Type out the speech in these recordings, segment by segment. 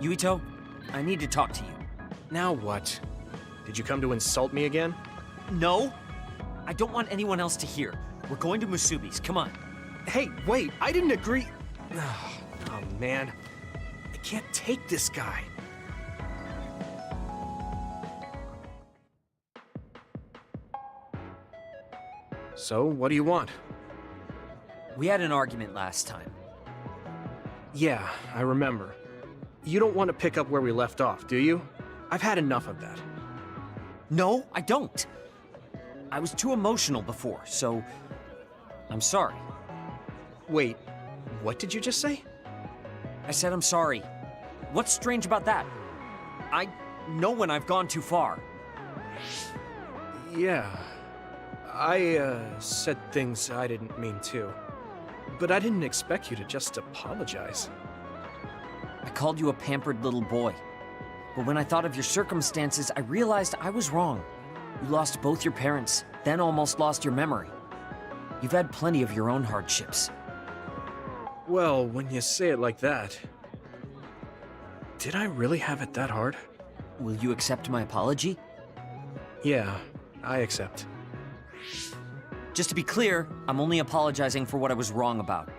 Yuito, I need to talk to you. Now what? Did you come to insult me again? No! I don't want anyone else to hear. We're going to Musubi's, come on. Hey, wait, I didn't agree. Oh man, I can't take this guy. So, what do you want? We had an argument last time. Yeah, I remember. You don't want to pick up where we left off, do you? I've had enough of that. No, I don't. I was too emotional before, so I'm sorry. Wait, what did you just say? I said I'm sorry. What's strange about that? I know when I've gone too far. Yeah, I said things I didn't mean to. But I didn't expect you to just apologize. I called you a pampered little boy. But when I thought of your circumstances, I realized I was wrong. You lost both your parents, then almost lost your memory. You've had plenty of your own hardships. Well, when you say it like that... Did I really have it that hard? Will you accept my apology? Yeah, I accept. Just to be clear, I'm only apologizing for what I was wrong about.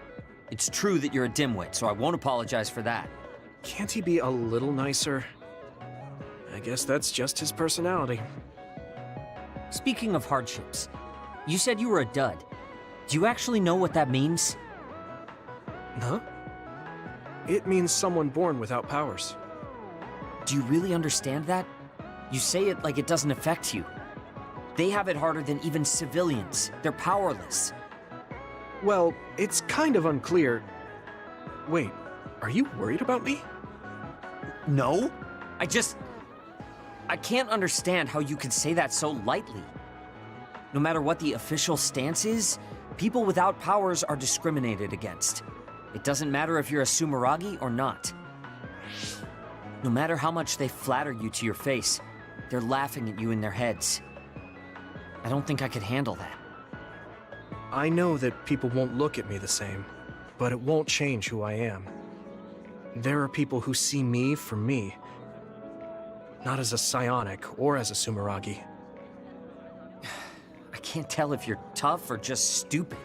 It's true that you're a dimwit, so I won't apologize for that. Can't he be a little nicer? I guess that's just his personality. Speaking of hardships, you said you were a dud. Do you actually know what that means? Huh? It means someone born without powers. Do you really understand that? You say it like it doesn't affect you. They have it harder than even civilians. They're powerless. Well, it's kind of unclear. Wait, are you worried about me? No? I can't understand how you can say that so lightly. No matter what the official stance is, people without powers are discriminated against. It doesn't matter if you're a Sumeragi or not. No matter how much they flatter you to your face, they're laughing at you in their heads. I don't think I could handle that. I know that people won't look at me the same, but it won't change who I am. There are people who see me for me, not as a psionic or as a Sumeragi. I can't tell if you're tough or just stupid.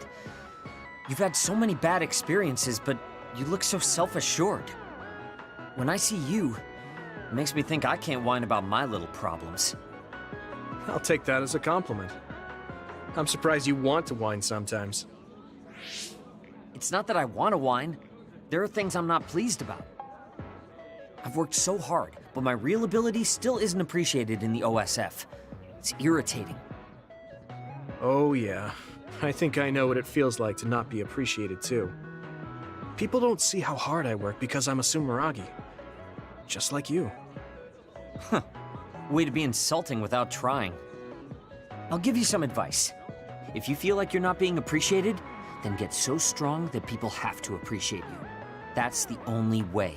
You've had so many bad experiences, but you look so self-assured. When I see you, it makes me think I can't whine about my little problems. I'll take that as a compliment. I'm surprised you want to whine sometimes. It's not that I want to whine. There are things I'm not pleased about. I've worked so hard, but my real ability still isn't appreciated in the OSF. It's irritating. Oh yeah, I think I know what it feels like to not be appreciated too. People don't see how hard I work because I'm a Sumeragi. Just like you. Huh. Way to be insulting without trying. I'll give you some advice. If you feel like you're not being appreciated, then get so strong that people have to appreciate you. That's the only way.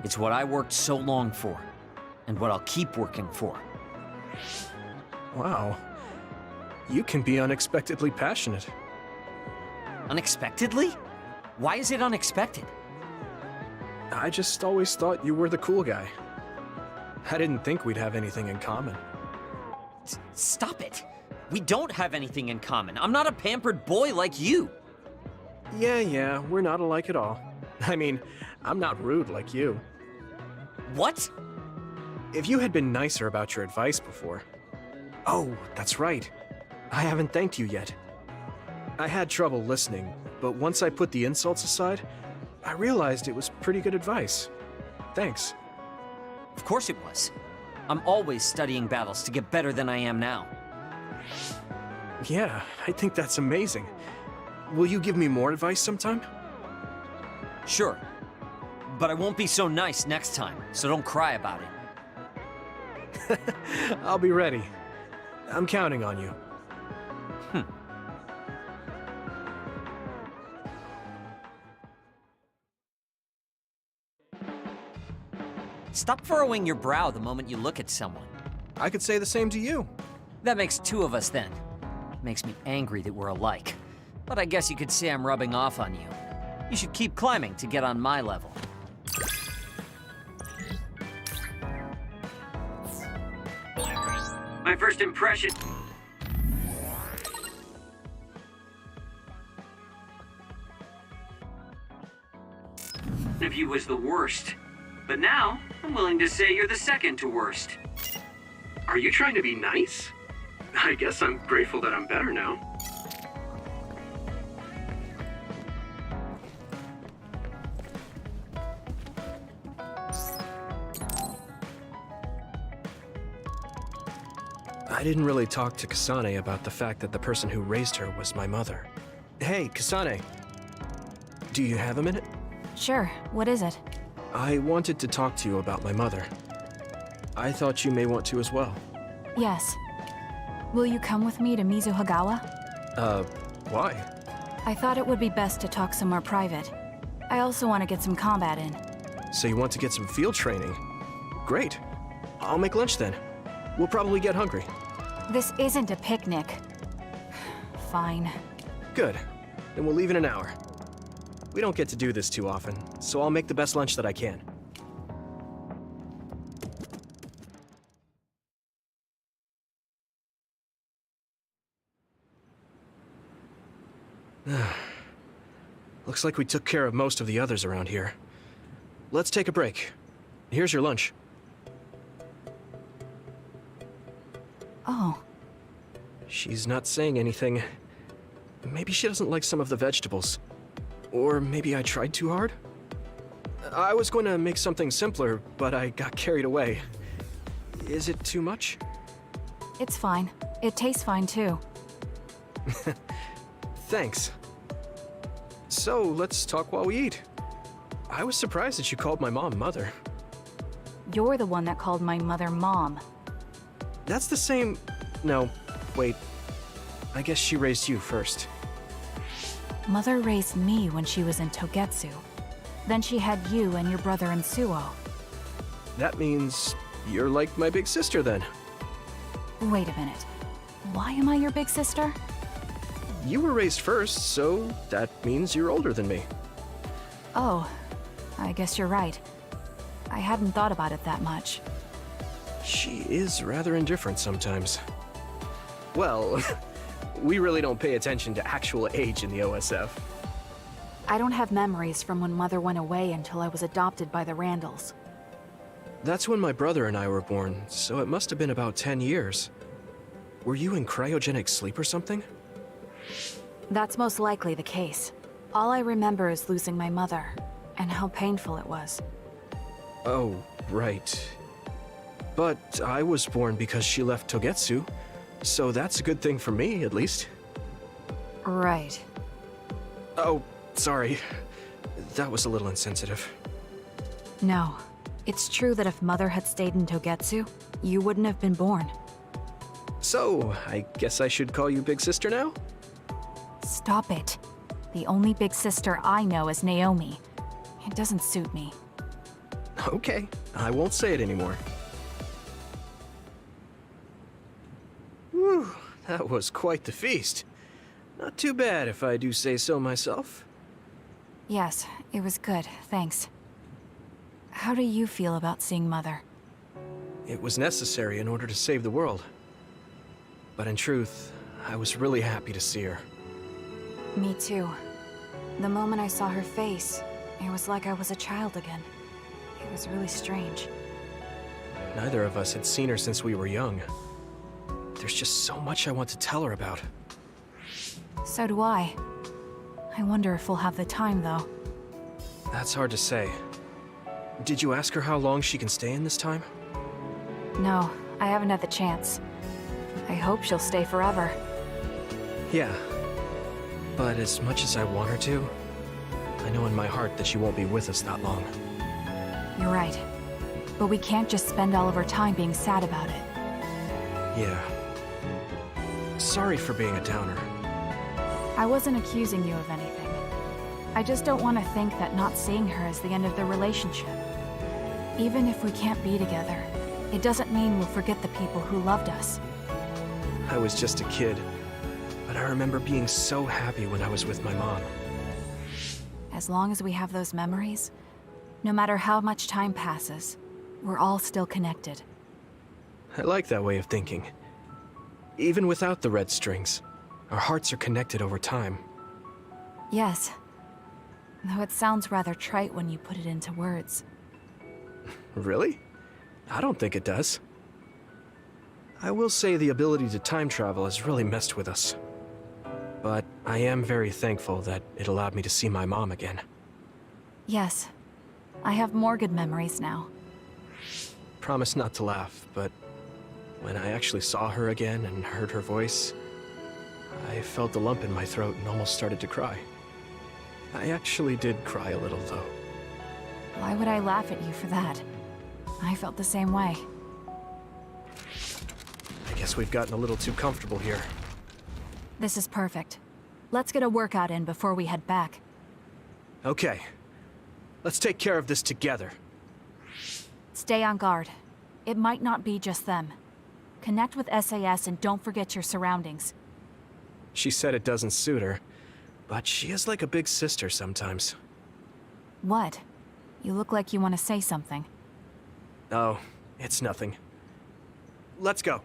It's what I worked so long for, and what I'll keep working for. Wow. You can be unexpectedly passionate. Unexpectedly? Why is it unexpected? I just always thought you were the cool guy. I didn't think we'd have anything in common. Stop it! We don't have anything in common. I'm not a pampered boy like you. Yeah, we're not alike at all. I mean, I'm not rude like you. What? If you had been nicer about your advice before... Oh, that's right. I haven't thanked you yet. I had trouble listening, but once I put the insults aside, I realized it was pretty good advice. Thanks. Of course it was. I'm always studying battles to get better than I am now. Yeah, I think that's amazing. Will you give me more advice sometime? Sure. But I won't be so nice next time, so don't cry about it. I'll be ready. I'm counting on you. Stop furrowing your brow the moment you look at someone. I could say the same to you. That makes two of us then. Makes me angry that we're alike. But I guess you could say I'm rubbing off on you. You should keep climbing to get on my level. My first impression... of you was the worst. But now, I'm willing to say you're the second to worst. Are you trying to be nice? I guess I'm grateful that I'm better now. I didn't really talk to Kasane about the fact that the person who raised her was my mother. Hey, Kasane. Do you have a minute? Sure, what is it? I wanted to talk to you about my mother. I thought you may want to as well. Yes. Will you come with me to Mizuhagawa? Why? I thought it would be best to talk somewhere private. I also want to get some combat in. So you want to get some field training? Great. I'll make lunch then. We'll probably get hungry. This isn't a picnic. Fine. Good. Then we'll leave in an hour. We don't get to do this too often, so I'll make the best lunch that I can. Looks like we took care of most of the others around here. Let's take a break. Here's your lunch. Oh. She's not saying anything. Maybe she doesn't like some of the vegetables. Or maybe I tried too hard? I was going to make something simpler, but I got carried away. Is it too much? It's fine. It tastes fine too. Thanks. So, let's talk while we eat. I was surprised that you called my mom Mother. You're the one that called my mother Mom. That's the same... No, wait. I guess she raised you first. Mother raised me when she was in Togetsu. Then she had you and your brother in Suo. That means you're like my big sister then. Wait a minute. Why am I your big sister? You were raised first, so that means you're older than me. Oh, I guess you're right. I hadn't thought about it that much. She is rather indifferent sometimes. Well, we really don't pay attention to actual age in the OSF. I don't have memories from when Mother went away until I was adopted by the Randalls. That's when my brother and I were born, so it must have been about 10 years. Were you in cryogenic sleep or something? That's most likely the case. All I remember is losing my mother, and how painful it was. Oh, right. But I was born because she left Togetsu, so that's a good thing for me, at least. Right. Oh, sorry. That was a little insensitive. No. It's true that if Mother had stayed in Togetsu, you wouldn't have been born. So, I guess I should call you Big Sister now? Stop it. The only big sister I know is Naomi. It doesn't suit me. Okay, I won't say it anymore. Whew, that was quite the feast. Not too bad if I do say so myself. Yes, it was good, thanks. How do you feel about seeing Mother? It was necessary in order to save the world. But in truth, I was really happy to see her. Me too. The moment I saw her face, it was like I was a child again. It was really strange. Neither of us had seen her since we were young. There's just so much I want to tell her about. So do I. I wonder if we'll have the time, though. That's hard to say. Did you ask her how long she can stay in this time? No, I haven't had the chance. I hope she'll stay forever. Yeah. But as much as I want her to, I know in my heart that she won't be with us that long. You're right. But we can't just spend all of our time being sad about it. Yeah. Sorry for being a downer. I wasn't accusing you of anything. I just don't want to think that not seeing her is the end of the relationship. Even if we can't be together, it doesn't mean we'll forget the people who loved us. I was just a kid, but I remember being so happy when I was with my mom. As long as we have those memories, no matter how much time passes, we're all still connected. I like that way of thinking. Even without the red strings, our hearts are connected over time. Yes. Though it sounds rather trite when you put it into words. Really? I don't think it does. I will say the ability to time travel has really messed with us. But I am very thankful that it allowed me to see my mom again. Yes. I have more good memories now. Promise not to laugh, but when I actually saw her again and heard her voice, I felt a lump in my throat and almost started to cry. I actually did cry a little, though. Why would I laugh at you for that? I felt the same way. I guess we've gotten a little too comfortable here. This is perfect. Let's get a workout in before we head back. Okay. Let's take care of this together. Stay on guard. It might not be just them. Connect with SAS and don't forget your surroundings. She said it doesn't suit her, but she is like a big sister sometimes. What? You look like you want to say something. Oh, it's nothing. Let's go.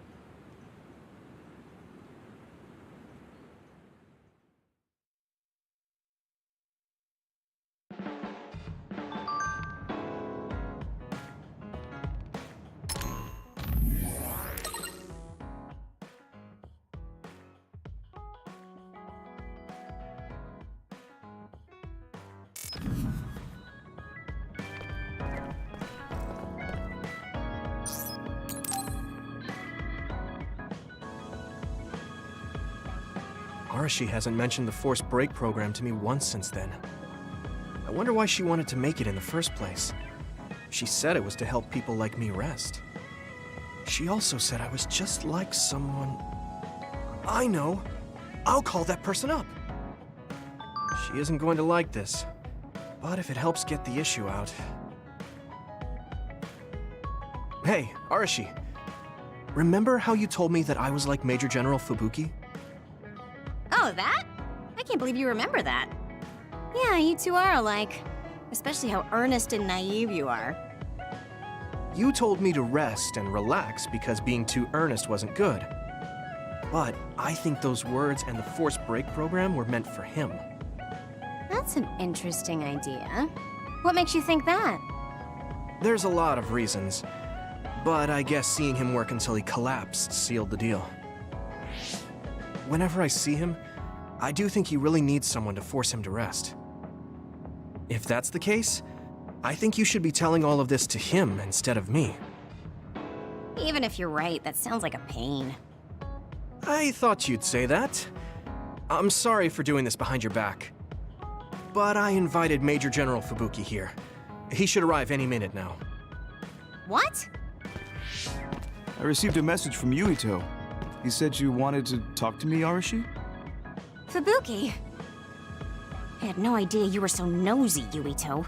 Arashi hasn't mentioned the forced break program to me once since then. I wonder why she wanted to make it in the first place. She said it was to help people like me rest. She also said I was just like someone... I know! I'll call that person up! She isn't going to like this, but if it helps get the issue out... Hey, Arashi. Remember how you told me that I was like Major General Fubuki? Oh, that? I can't believe you remember that. Yeah, you two are alike. Especially how earnest and naive you are. You told me to rest and relax because being too earnest wasn't good. But I think those words and the forced break program were meant for him. That's an interesting idea. What makes you think that? There's a lot of reasons, but I guess seeing him work until he collapsed sealed the deal. Whenever I see him, I do think he really needs someone to force him to rest. If that's the case, I think you should be telling all of this to him instead of me. Even if you're right, that sounds like a pain. I thought you'd say that. I'm sorry for doing this behind your back. But I invited Major General Fubuki here. He should arrive any minute now. What? I received a message from Yuito. He said you wanted to talk to me, Arashi? Fubuki? I had no idea you were so nosy, Yuito.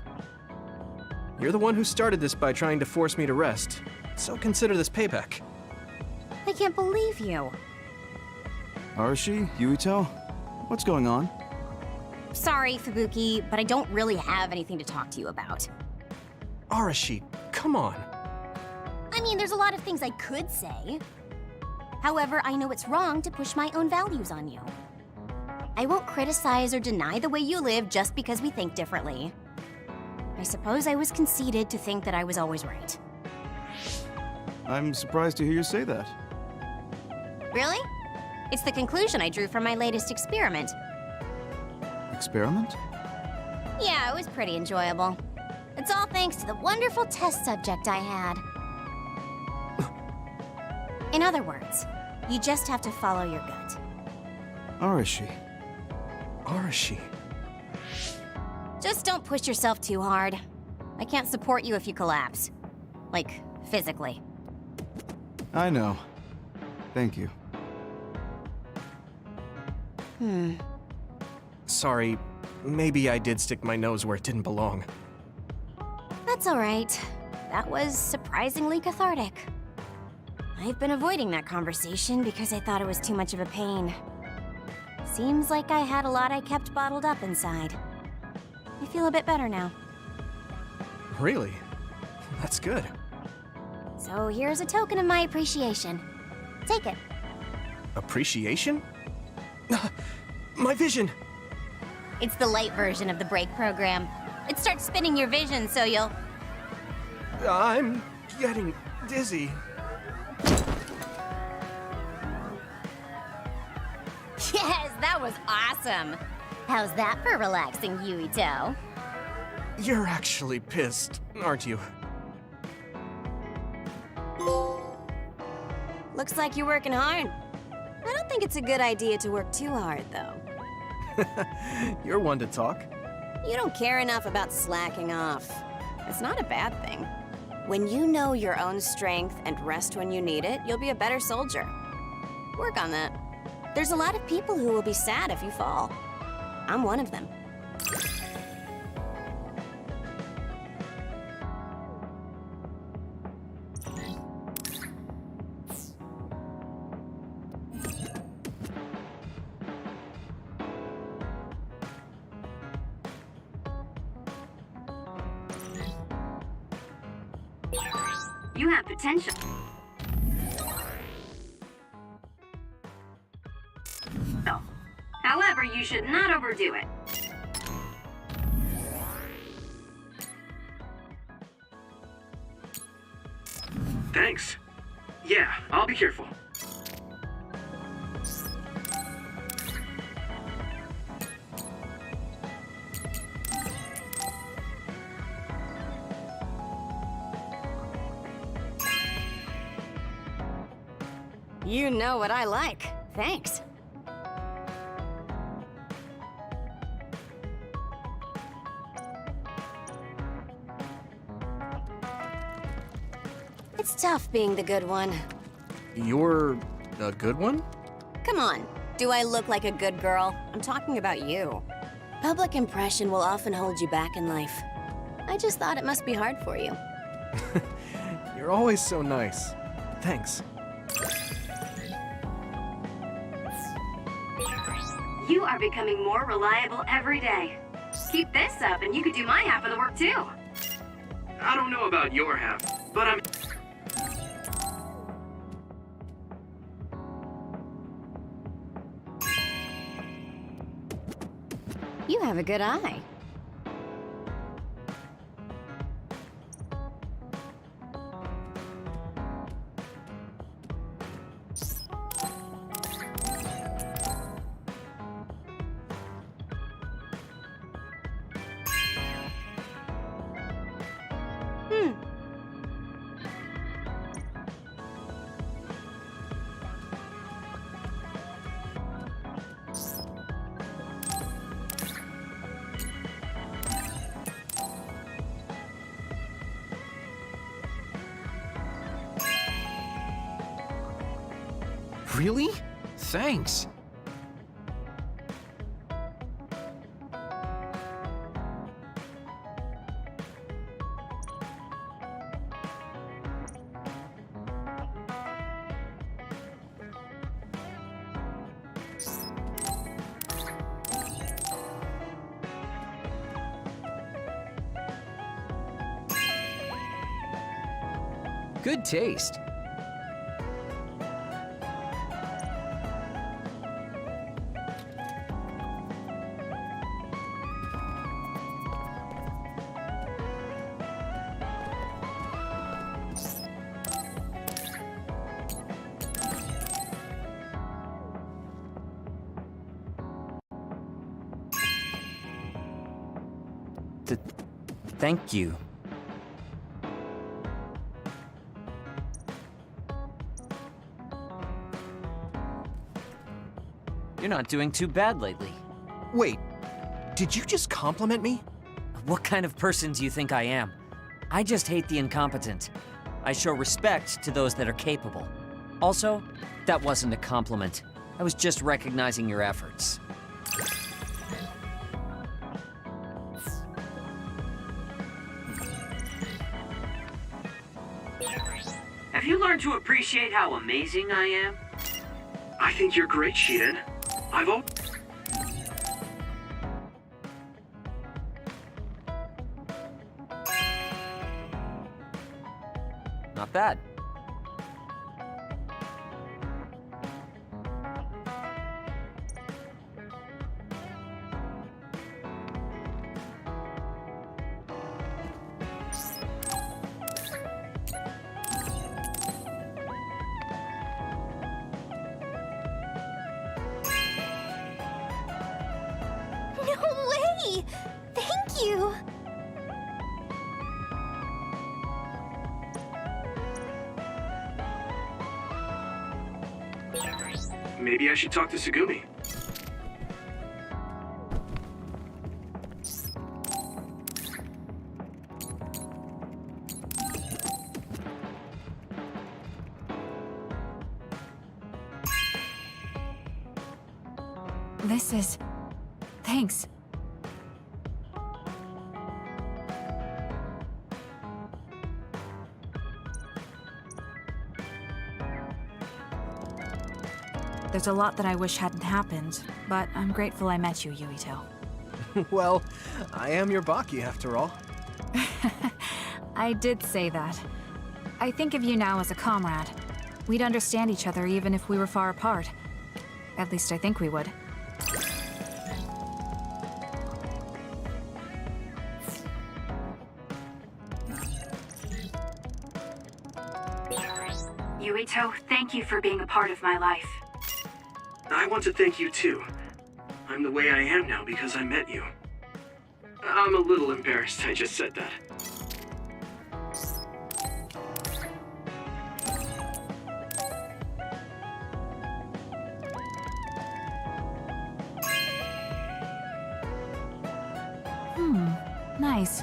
You're the one who started this by trying to force me to rest, so consider this payback. I can't believe you. Arashi? Yuito? What's going on? Sorry, Fubuki, but I don't really have anything to talk to you about. Arashi, come on. I mean, there's a lot of things I could say. However, I know it's wrong to push my own values on you. I won't criticize or deny the way you live just because we think differently. I suppose I was conceited to think that I was always right. I'm surprised to hear you say that. Really? It's the conclusion I drew from my latest experiment. Experiment? Yeah, it was pretty enjoyable. It's all thanks to the wonderful test subject I had. In other words, you just have to follow your gut. Arashi. Arashi. Just don't push yourself too hard. I can't support you if you collapse. Like, physically. I know. Thank you. Sorry, maybe I did stick my nose where it didn't belong. That's all right. That was surprisingly cathartic. I've been avoiding that conversation because I thought it was too much of a pain. Seems like I had a lot I kept bottled up inside. I feel a bit better now. Really? That's good. So here's a token of my appreciation. Take it. Appreciation? My vision! It's the light version of the break program. It starts spinning your vision so you'll... I'm getting dizzy. Yes, that was awesome! How's that for relaxing, Yuito? You're actually pissed, aren't you? Looks like you're working hard. I don't think it's a good idea to work too hard, though. You're one to talk. You don't care enough about slacking off. It's not a bad thing. When you know your own strength and rest when you need it, you'll be a better soldier. Work on that. There's a lot of people who will be sad if you fall. I'm one of them. You have potential. However, you should not overdo it. Thanks. Yeah, I'll be careful. You know what I like. Thanks. It's tough being the good one. You're a good one? Come on, do I look like a good girl? I'm talking about you. Public impression will often hold you back in life. I just thought it must be hard for you. You're always so nice. Thanks. You are becoming more reliable every day. Keep this up and you could do my half of the work too. I don't know about your half, but I'm... You have a good eye. Really? Thanks. Good taste. Thank you. You're not doing too bad lately. Wait, did you just compliment me? What kind of person do you think I am? I just hate the incompetent. I show respect to those that are capable. Also, that wasn't a compliment. I was just recognizing your efforts. Have you learned to appreciate how amazing I am? I think you're great, Shiden. I've always... Not bad. Yay! Thank you! Maybe I should talk to Sugumi. This is... Thanks. There's a lot that I wish hadn't happened, but I'm grateful I met you, Yuito. Well, I am your Baki after all. I did say that. I think of you now as a comrade. We'd understand each other even if we were far apart. At least I think we would. Yuito, thank you for being a part of my life. I want to thank you too. I'm the way I am now because I met you. I'm a little embarrassed I just said that. Nice.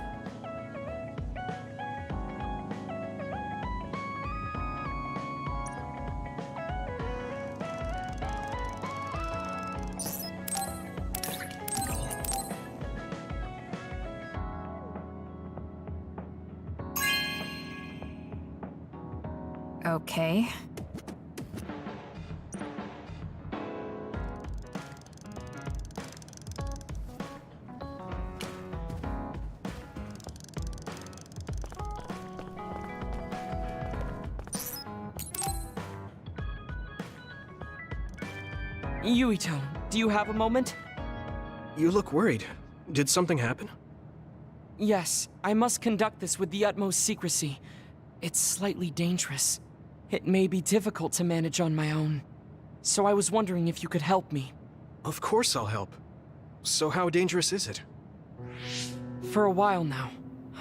Okay. Yuito, do you have a moment? You look worried. Did something happen? Yes, I must conduct this with the utmost secrecy. It's slightly dangerous. It may be difficult to manage on my own. So I was wondering if you could help me. Of course I'll help. So how dangerous is it? For a while now,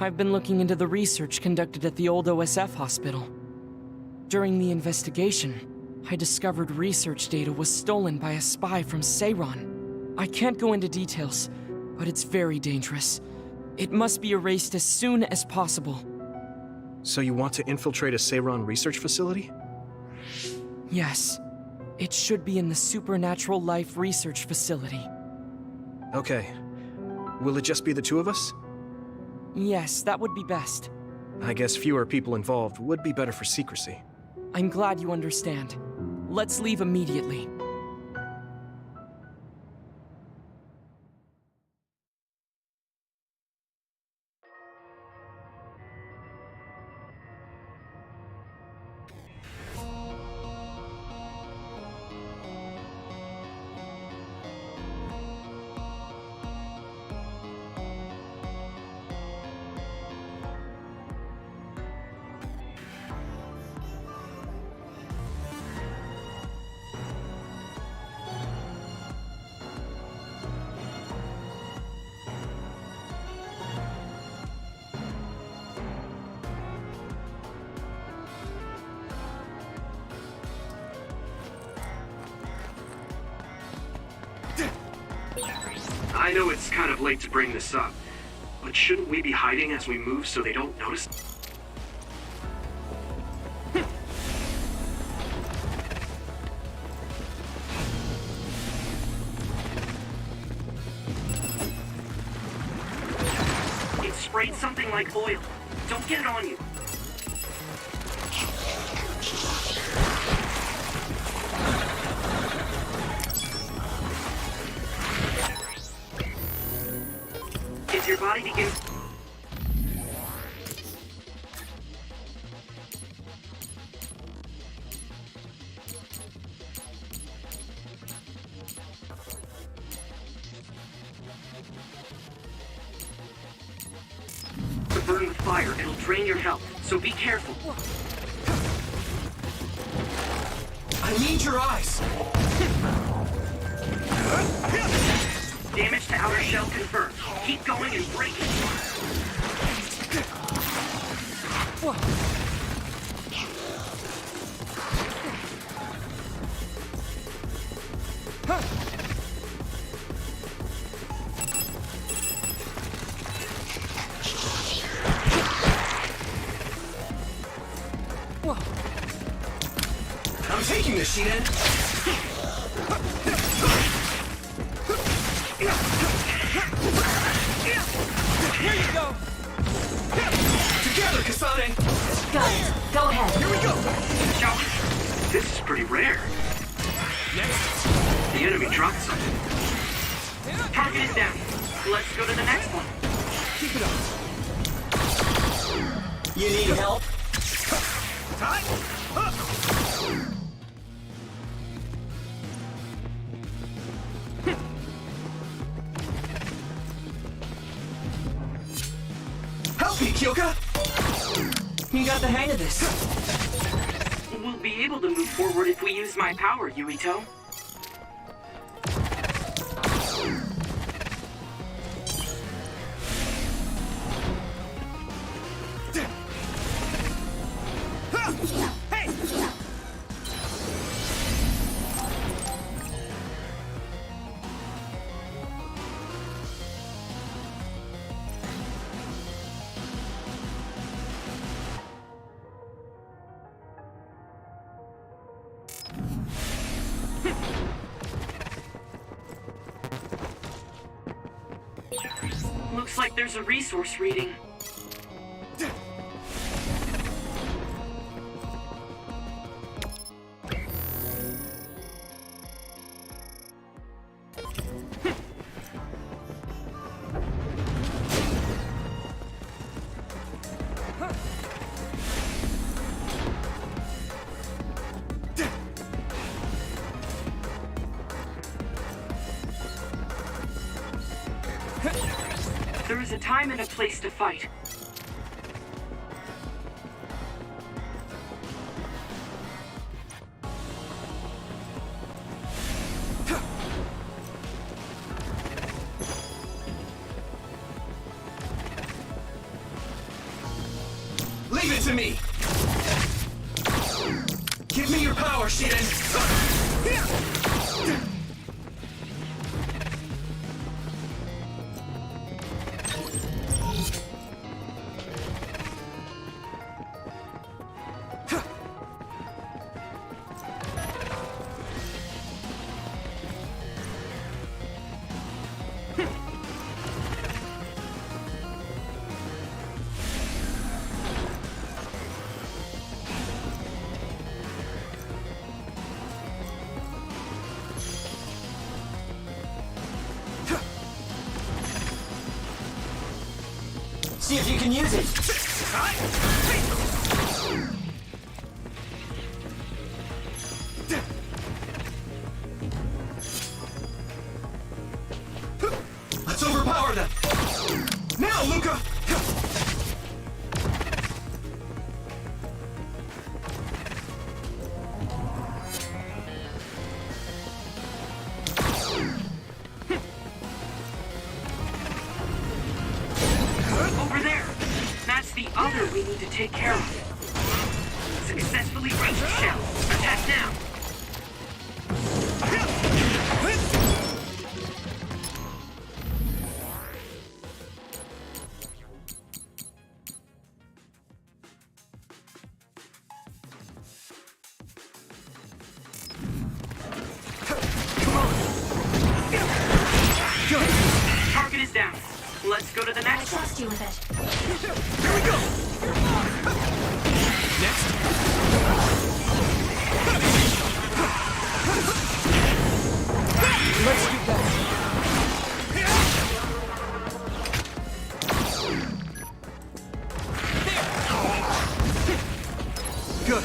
I've been looking into the research conducted at the old OSF hospital. During the investigation, I discovered research data was stolen by a spy from Seiron. I can't go into details, but it's very dangerous. It must be erased as soon as possible. So you want to infiltrate a Seiron research facility? Yes. It should be in the Supernatural Life Research Facility. Okay. Will it just be the two of us? Yes, that would be best. I guess fewer people involved would be better for secrecy. I'm glad you understand. Let's leave immediately. I know it's kind of late to bring this up, but shouldn't we be hiding as we move so they don't notice? It sprayed something like oil. Don't get it on you. If your body begins... to burn with fire, it'll drain your health, so be careful. I need your eyes! Damage to outer shell confirmed. Keep going and break it. I'm taking this, Shiden. Here you go! Together, Kasane! Got it. Go ahead. Here we go! Josh, this is pretty rare. Next! The enemy dropped something. Target is down. Let's go to the next one. Keep it up. You need help? Help me, Kyoka! You got the hang of this. We'll be able to move forward if we use my power, Yuito. Looks like there's a resource reading. There is a time and a place to fight. Leave it to me! Give me your power, Shiden! See if you can use it. Let's overpower them! Now, Luca! Over there! That's the other we need to take care of. Successfully reached shell. Attack now! Target is down. Let's go to the I next one. trust you with it. Here we go! Next! Let's do that. Good.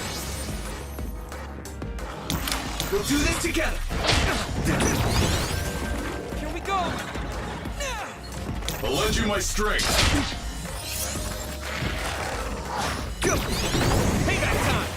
We'll do this together! Here we go. I'll lend you my strength. Go! Payback time!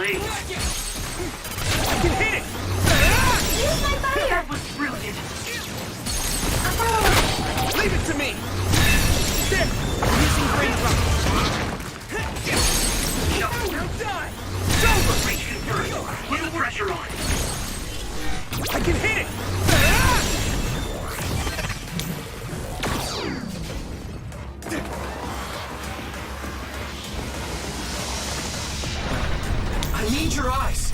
blaze. I can hit it! Use my fire! That was brilliant. Leave it to me! There! Using brain drop. Shell. Now die! It's over! Breach confirmed. Little pressure on. I can hit it! I need your eyes!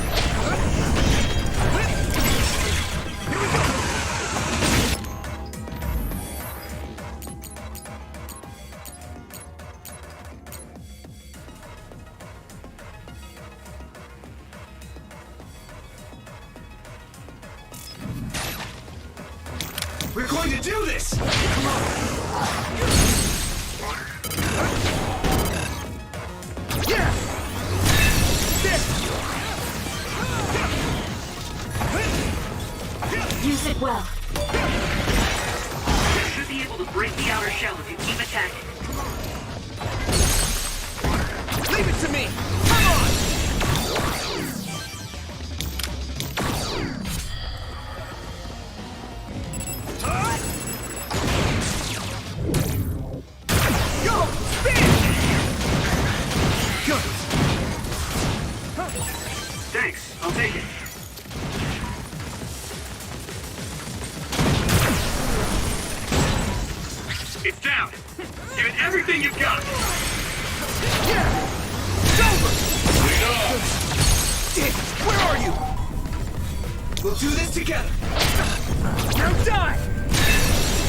We're going to do this! Come on! Yeah! Use it well. You should be able to break the outer shell if you keep attacking. Leave it to me! Come on! Go! Spin! Good! Thanks, I'll take it. It's down. Give it everything you've got. Yeah! It's over! Dick, where are you? We'll do this together. Now die!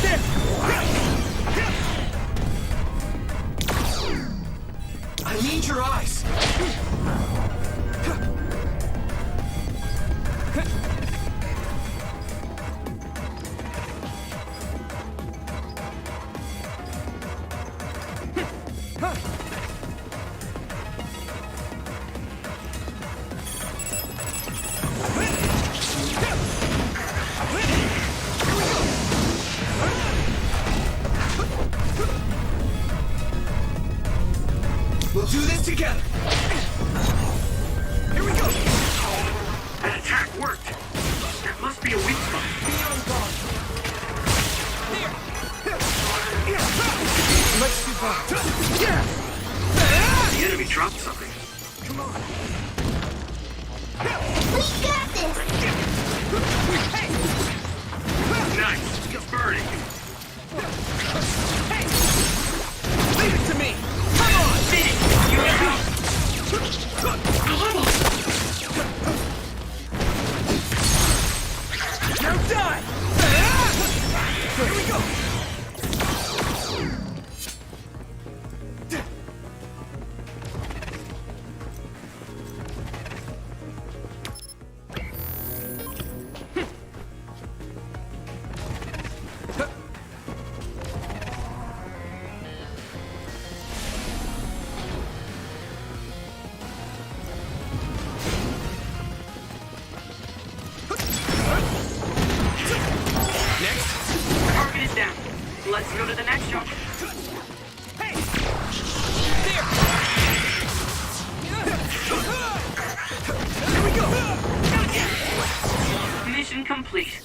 There! I need your eyes. We'll do this together. Here we go. That attack worked. That must be a weak spot. Let's do that. Yeah. The enemy dropped something. Come on. We got this! Nice. It's burning. Leave it to me. Come on. Did it. You have Now die. Here we go. Target is down. Let's go to the next jump. Hey. Here we go. Mission complete.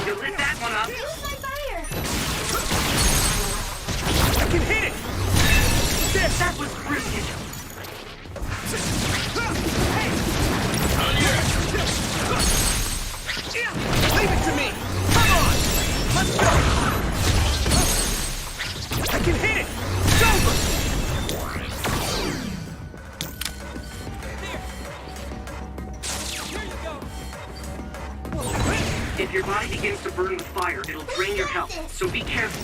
You lit that one up. Use my fire! I can hit it. There. That was brilliant. Hey. Leave it to me. Come on. Let's go. I can hit it. It's over. If your body begins to burn with fire, it'll drain your health, so be careful.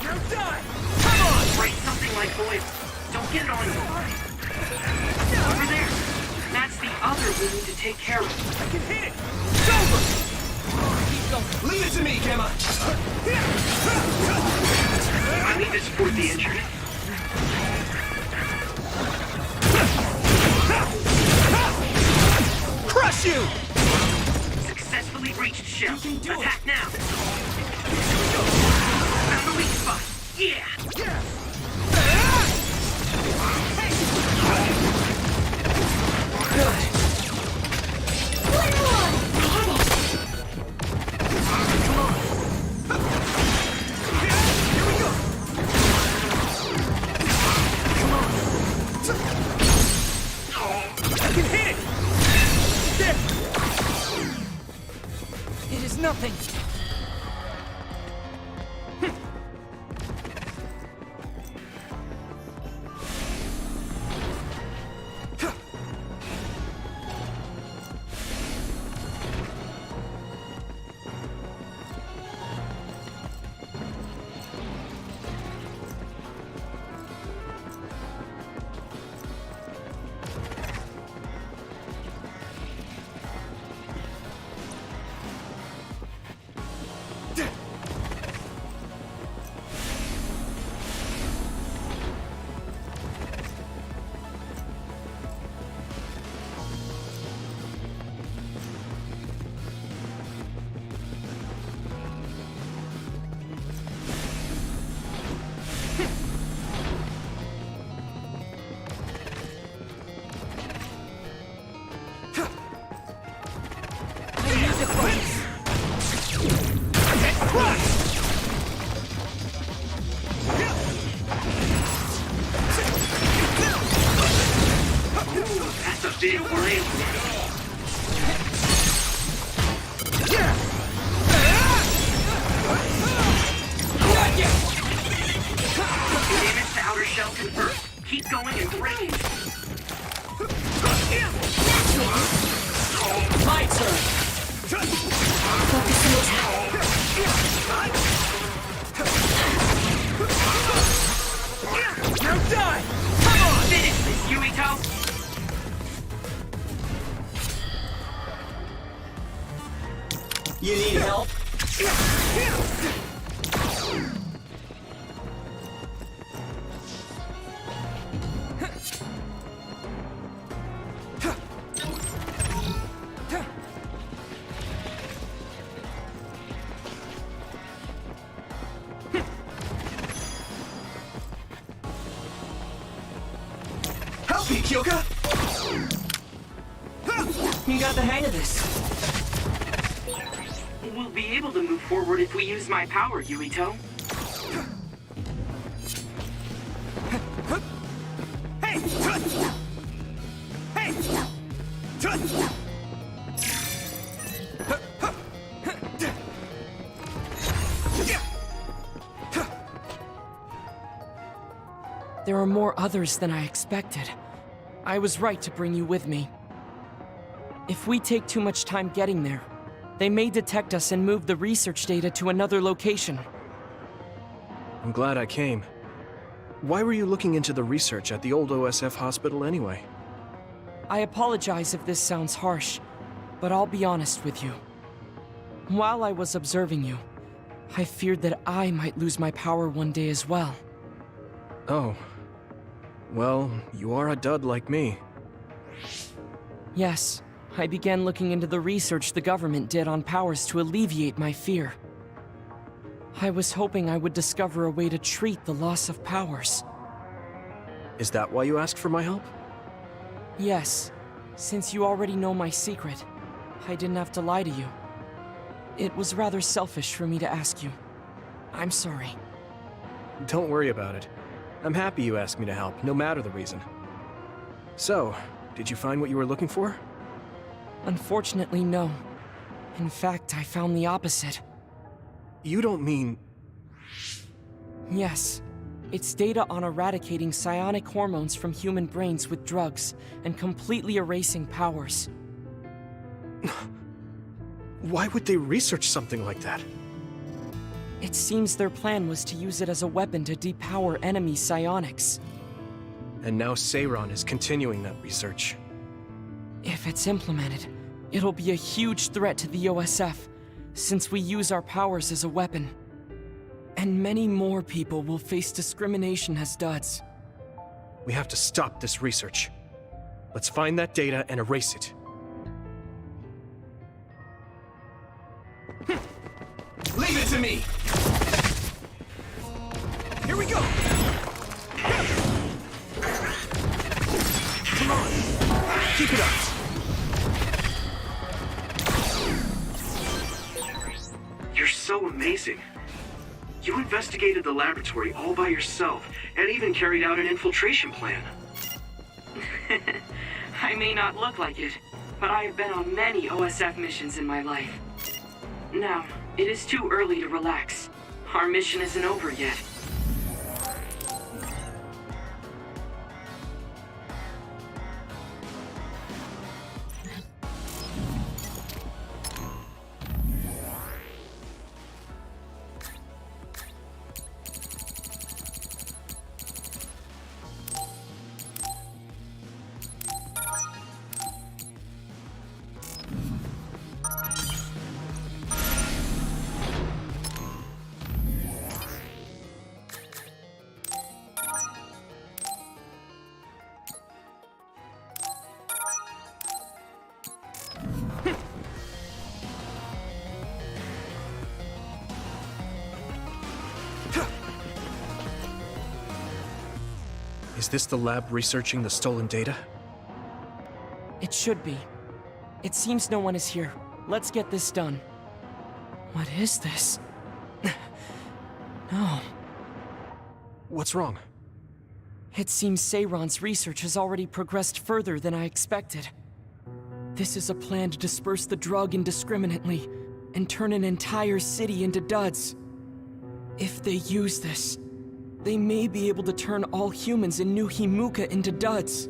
Now die. Come on. Spray something like oil. Don't get it on you. Over there. That's the other we need to take care of. I can hit it. It's over. Leave it to me, Gemma. I need to support the injured. crush you! Successfully breached shell. You can do it. Attack now. Found the weak spot. Yeah. It is nothing. That's a big whale. Damage to outer shell confirmed. Keep going and break it. My turn. Now die! Come on! Finish this, Yuito! You need help? Help me, Kyoka! You got the hang of this. We'll be able to move forward if we use my power, Yuito. Hey! Hey! There are more others than I expected. I was right to bring you with me. If we take too much time getting there, they may detect us and move the research data to another location. I'm glad I came. Why were you looking into the research at the old OSF hospital anyway? I apologize if this sounds harsh, but I'll be honest with you. While I was observing you, I feared that I might lose my power one day as well. Oh. Well, you are a dud like me. Yes, I began looking into the research the government did on powers to alleviate my fear. I was hoping I would discover a way to treat the loss of powers. Is that why you asked for my help? Yes, since you already know my secret, I didn't have to lie to you. It was rather selfish for me to ask you. I'm sorry. Don't worry about it. I'm happy you asked me to help, no matter the reason. So, did you find what you were looking for? Unfortunately, no. In fact, I found the opposite. You don't mean... Yes. It's data on eradicating psionic hormones from human brains with drugs and completely erasing powers. Why would they research something like that? It seems their plan was to use it as a weapon to depower enemy psionics. And now Seiron is continuing that research. If it's implemented, it'll be a huge threat to the OSF, since we use our powers as a weapon. And many more people will face discrimination as duds. We have to stop this research. Let's find that data and erase it. Keep it up! You're so amazing. You investigated the laboratory all by yourself, and even carried out an infiltration plan. I may not look like it, but I have been on many OSF missions in my life. Now, it is too early to relax. Our mission isn't over yet. Is this the lab researching the stolen data? It should be. It seems no one is here. Let's get this done. What is this? No. What's wrong? It seems Seiron's research has already progressed further than I expected. This is a plan to disperse the drug indiscriminately and turn an entire city into duds. If they use this, they may be able to turn all humans in New Himuka into duds.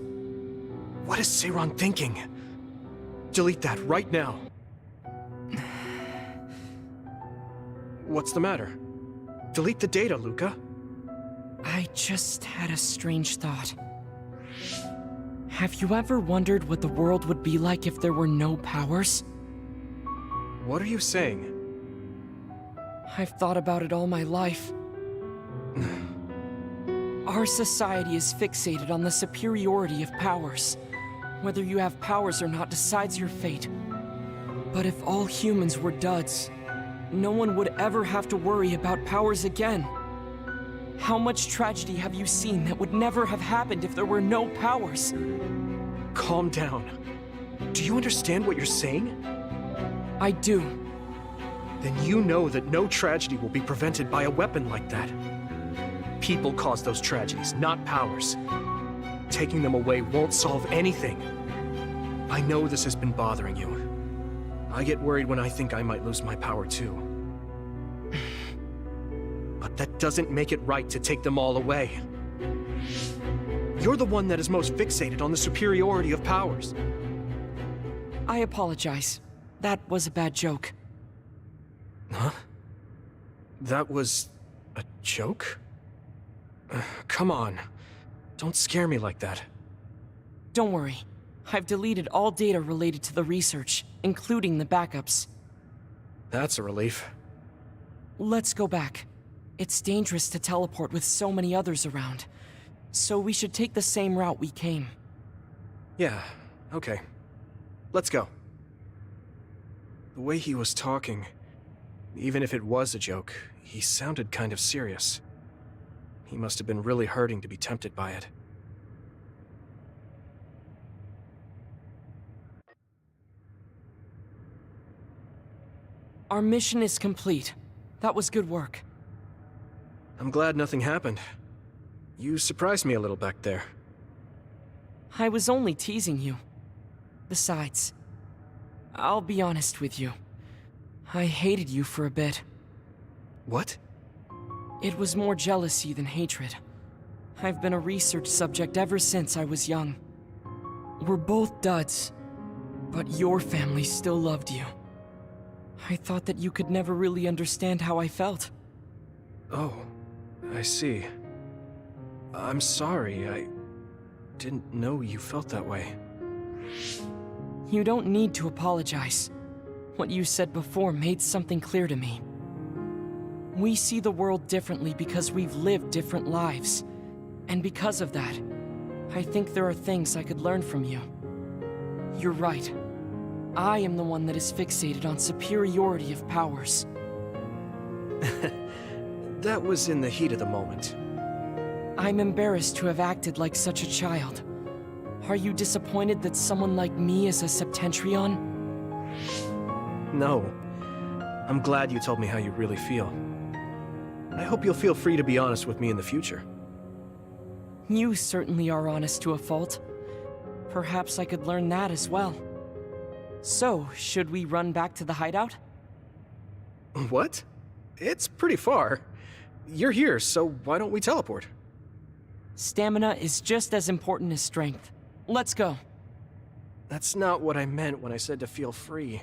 What is Seiron thinking? Delete that right now. What's the matter? Delete the data, Luca. I just had a strange thought. Have you ever wondered what the world would be like if there were no powers? What are you saying? I've thought about it all my life. Our society is fixated on the superiority of powers. Whether you have powers or not decides your fate. But if all humans were duds, no one would ever have to worry about powers again. How much tragedy have you seen that would never have happened if there were no powers? Calm down. Do you understand what you're saying? I do. Then you know that no tragedy will be prevented by a weapon like that. People cause those tragedies, not powers. Taking them away won't solve anything. I know this has been bothering you. I get worried when I think I might lose my power too. But that doesn't make it right to take them all away. You're the one that is most fixated on the superiority of powers. I apologize. That was a bad joke. Huh? That was a joke? Come on. Don't scare me like that. Don't worry. I've deleted all data related to the research, including the backups. That's a relief. Let's go back. It's dangerous to teleport with so many others around. So we should take the same route we came. Yeah, okay. Let's go. The way he was talking, even if it was a joke, he sounded kind of serious. He must have been really hurting to be tempted by it. Our mission is complete. That was good work. I'm glad nothing happened. You surprised me a little back there. I was only teasing you. Besides, I'll be honest with you. I hated you for a bit. What? It was more jealousy than hatred. I've been a research subject ever since I was young. We're both duds, but your family still loved you. I thought that you could never really understand how I felt. Oh, I see. I'm sorry, I didn't know you felt that way. You don't need to apologize. What you said before made something clear to me. We see the world differently because we've lived different lives. And because of that, I think there are things I could learn from you. You're right. I am the one that is fixated on superiority of powers. That was in the heat of the moment. I'm embarrassed to have acted like such a child. Are you disappointed that someone like me is a Septentrion? No. I'm glad you told me how you really feel. I hope you'll feel free to be honest with me in the future. You certainly are honest to a fault. Perhaps I could learn that as well. So, should we run back to the hideout? What? It's pretty far. You're here, so why don't we teleport? Stamina is just as important as strength. Let's go. That's not what I meant when I said to feel free.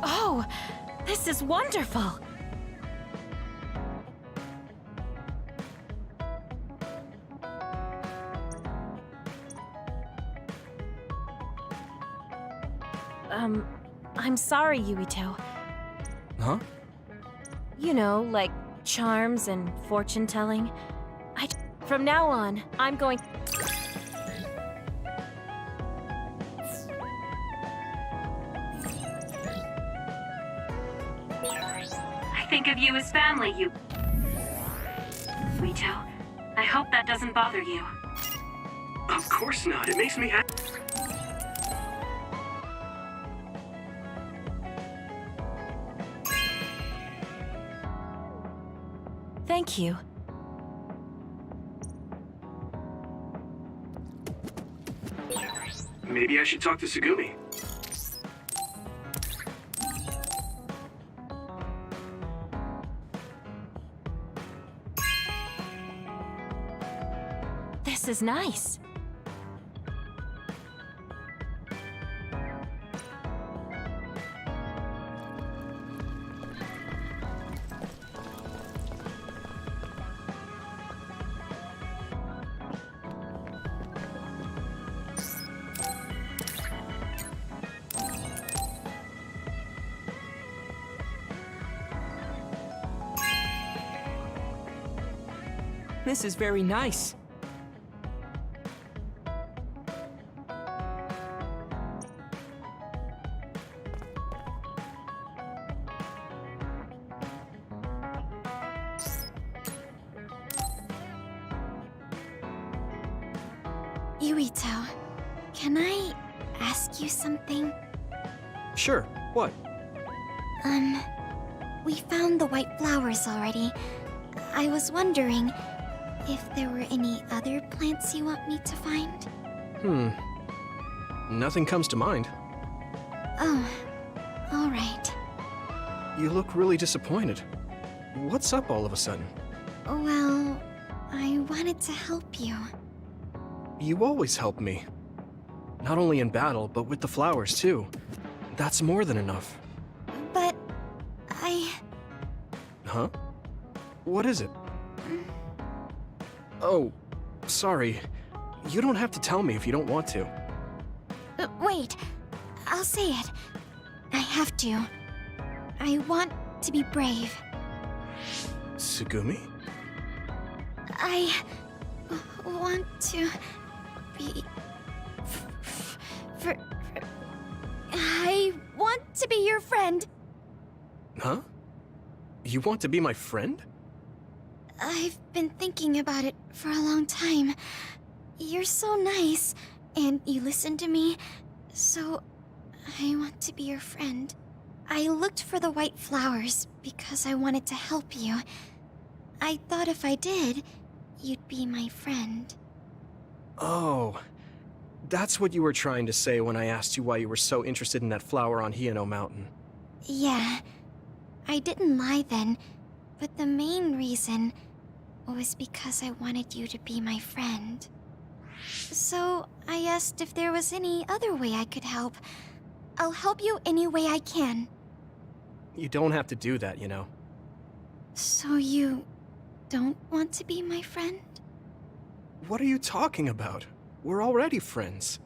Oh, this is wonderful! I'm sorry, Yuito. Huh? You know, like charms and fortune-telling. From now on, I'm going... I think of you as family, Yuito. I hope that doesn't bother you. Of course not. It makes me happy. Thank you. Maybe I should talk to Sugumi. This is nice. This is very nice. Yuito, can I ask you something? Sure. What? We found the white flowers already. I was wondering if there were any other plants you want me to find? Nothing comes to mind. Oh, all right. You look really disappointed. What's up all of a sudden? Well, I wanted to help you. You always help me. Not only in battle, but with the flowers too. That's more than enough. But Huh? What is it? Oh, sorry. You don't have to tell me if you don't want to. Wait, I'll say it. I have to. I want to be brave. Sugumi? I want to be... I want to be your friend. Huh? You want to be my friend? I've been thinking about it for a long time. You're so nice, and you listen to me, so I want to be your friend. I looked for the white flowers because I wanted to help you. I thought if I did, you'd be my friend. Oh, that's what you were trying to say when I asked you why you were so interested in that flower on Hiyano Mountain. Yeah, I didn't lie then, but the main reason was because I wanted you to be my friend. So, I asked if there was any other way I could help. I'll help you any way I can. You don't have to do that, you know. So you don't want to be my friend? What are you talking about? We're already friends.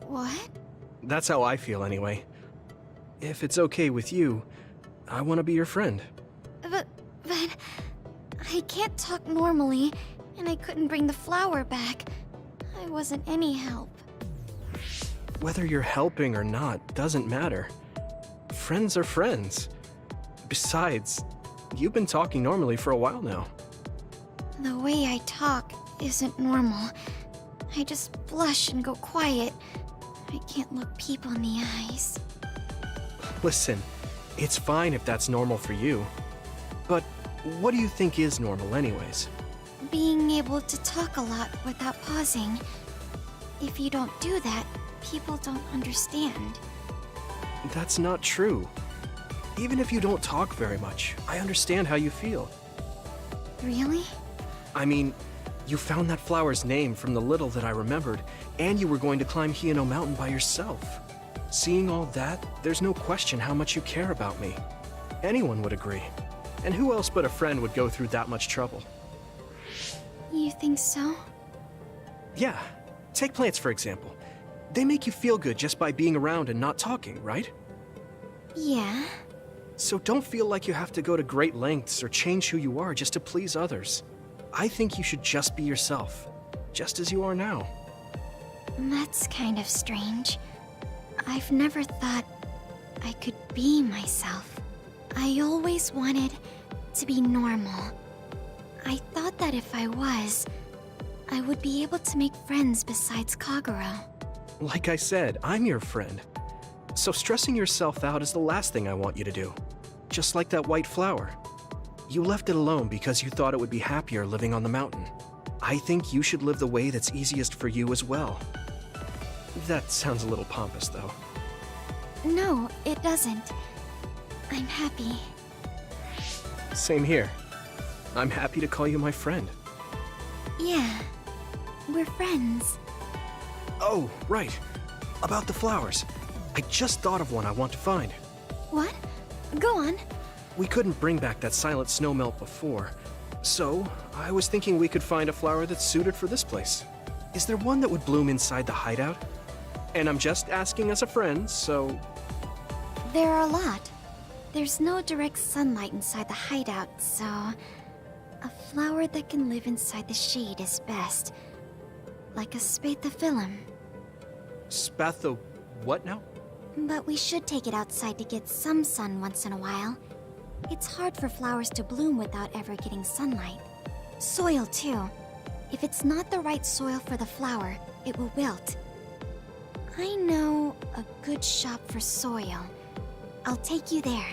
What? That's how I feel anyway. If it's okay with you, I want to be your friend. But I can't talk normally, and I couldn't bring the flower back. I wasn't any help. Whether you're helping or not doesn't matter. Friends are friends. Besides, you've been talking normally for a while now. The way I talk isn't normal. I just blush and go quiet. I can't look people in the eyes. Listen, it's fine if that's normal for you. But what do you think is normal anyways? Being able to talk a lot without pausing. If you don't do that, people don't understand. That's not true. Even if you don't talk very much, I understand how you feel. Really? I mean, you found that flower's name from the little that I remembered, and you were going to climb Hino Mountain by yourself. Seeing all that, there's no question how much you care about me. Anyone would agree. And who else but a friend would go through that much trouble? You think so? Yeah. Take plants, for example. They make you feel good just by being around and not talking, right? Yeah. So don't feel like you have to go to great lengths or change who you are just to please others. I think you should just be yourself, just as you are now. That's kind of strange. I've never thought I could be myself. I always wanted to be normal. I thought that if I was, I would be able to make friends besides Kagero. Like I said, I'm your friend. So stressing yourself out is the last thing I want you to do. Just like that white flower. You left it alone because you thought it would be happier living on the mountain. I think you should live the way that's easiest for you as well. That sounds a little pompous, though. No, it doesn't. I'm happy. Same here. I'm happy to call you my friend. Yeah, we're friends. Oh, right. About the flowers. I just thought of one I want to find. What? Go on. We couldn't bring back that silent snowmelt before, so I was thinking we could find a flower that's suited for this place. Is there one that would bloom inside the hideout? And I'm just asking as a friend, so... There are a lot. There's no direct sunlight inside the hideout, so... A flower that can live inside the shade is best. Like a spathiphyllum. Spatho... what now? But we should take it outside to get some sun once in a while. It's hard for flowers to bloom without ever getting sunlight. Soil, too. If it's not the right soil for the flower, it will wilt. I know a good shop for soil. I'll take you there.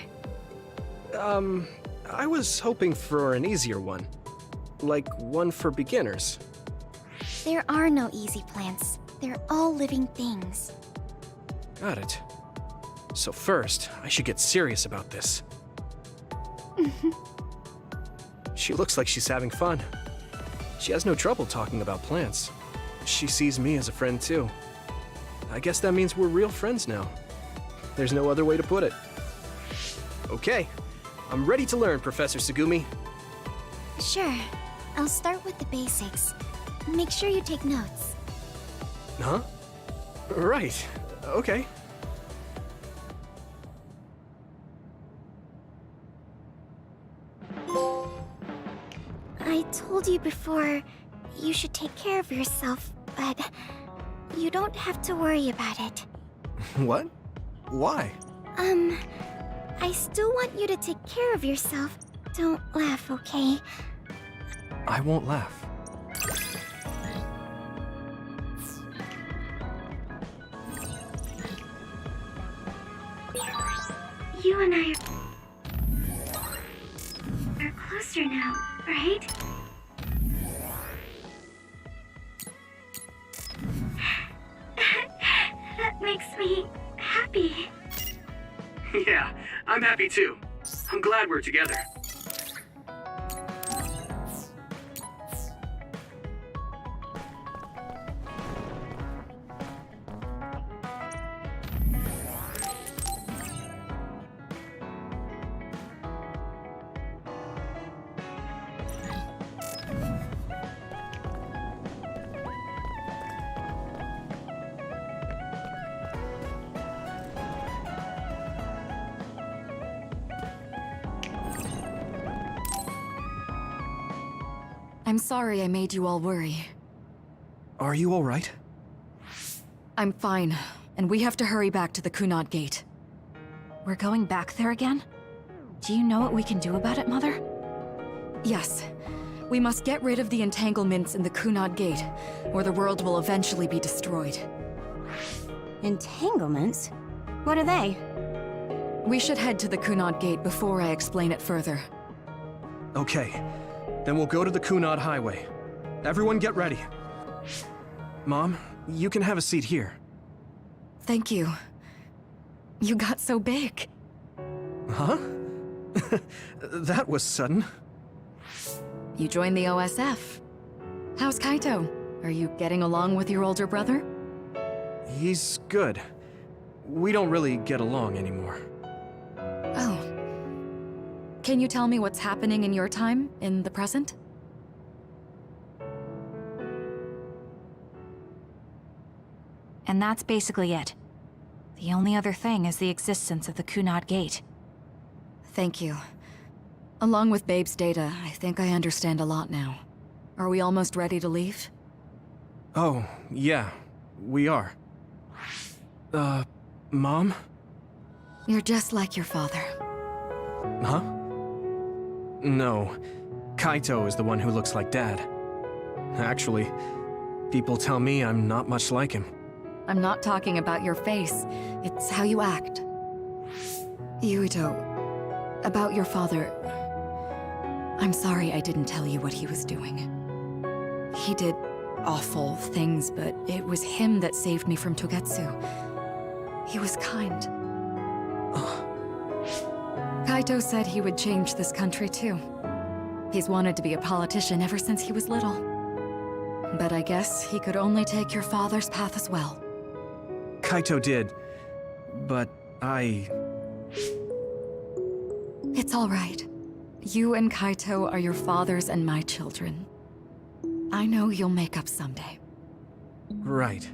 I was hoping for an easier one. Like one for beginners. There are no easy plants. They're all living things. Got it. So first, I should get serious about this. She looks like she's having fun. She has no trouble talking about plants. She sees me as a friend too. I guess that means we're real friends now. There's no other way to put it. Okay, I'm ready to learn, Professor Sugumi. Sure. I'll start with the basics. Make sure you take notes. Huh? Right. Okay. I told you before, you should take care of yourself, but you don't have to worry about it. What? Why? I still want you to take care of yourself. Don't laugh, okay? I won't laugh. You and I are closer now, right? That makes me happy. Yeah, I'm happy too. I'm glad we're together. I'm sorry I made you all worry. Are you alright? I'm fine, and we have to hurry back to the Kunad Gate. We're going back there again? Do you know what we can do about it, Mother? Yes. We must get rid of the entanglements in the Kunad Gate, or the world will eventually be destroyed. Entanglements? What are they? We should head to the Kunad Gate before I explain it further. Okay. Then we'll go to the Kunad Highway. Everyone get ready. Mom, you can have a seat here. Thank you. You got so big. Huh? That was sudden. You joined the OSF. How's Kaito? Are you getting along with your older brother? He's good. We don't really get along anymore. Oh. Can you tell me what's happening in your time, in the present? And that's basically it. The only other thing is the existence of the Kunad Gate. Thank you. Along with Babe's data, I think I understand a lot now. Are we almost ready to leave? Oh, yeah. We are. Mom? You're just like your father. Huh? No. Kaito is the one who looks like Dad. Actually, people tell me I'm not much like him. I'm not talking about your face. It's how you act. Yuito, about your father... I'm sorry I didn't tell you what he was doing. He did awful things, but it was him that saved me from Togetsu. He was kind. Kaito said he would change this country too. He's wanted to be a politician ever since he was little. But I guess he could only take your father's path as well. Kaito did, but It's all right. You and Kaito are your father's and my children. I know you'll make up someday. Right.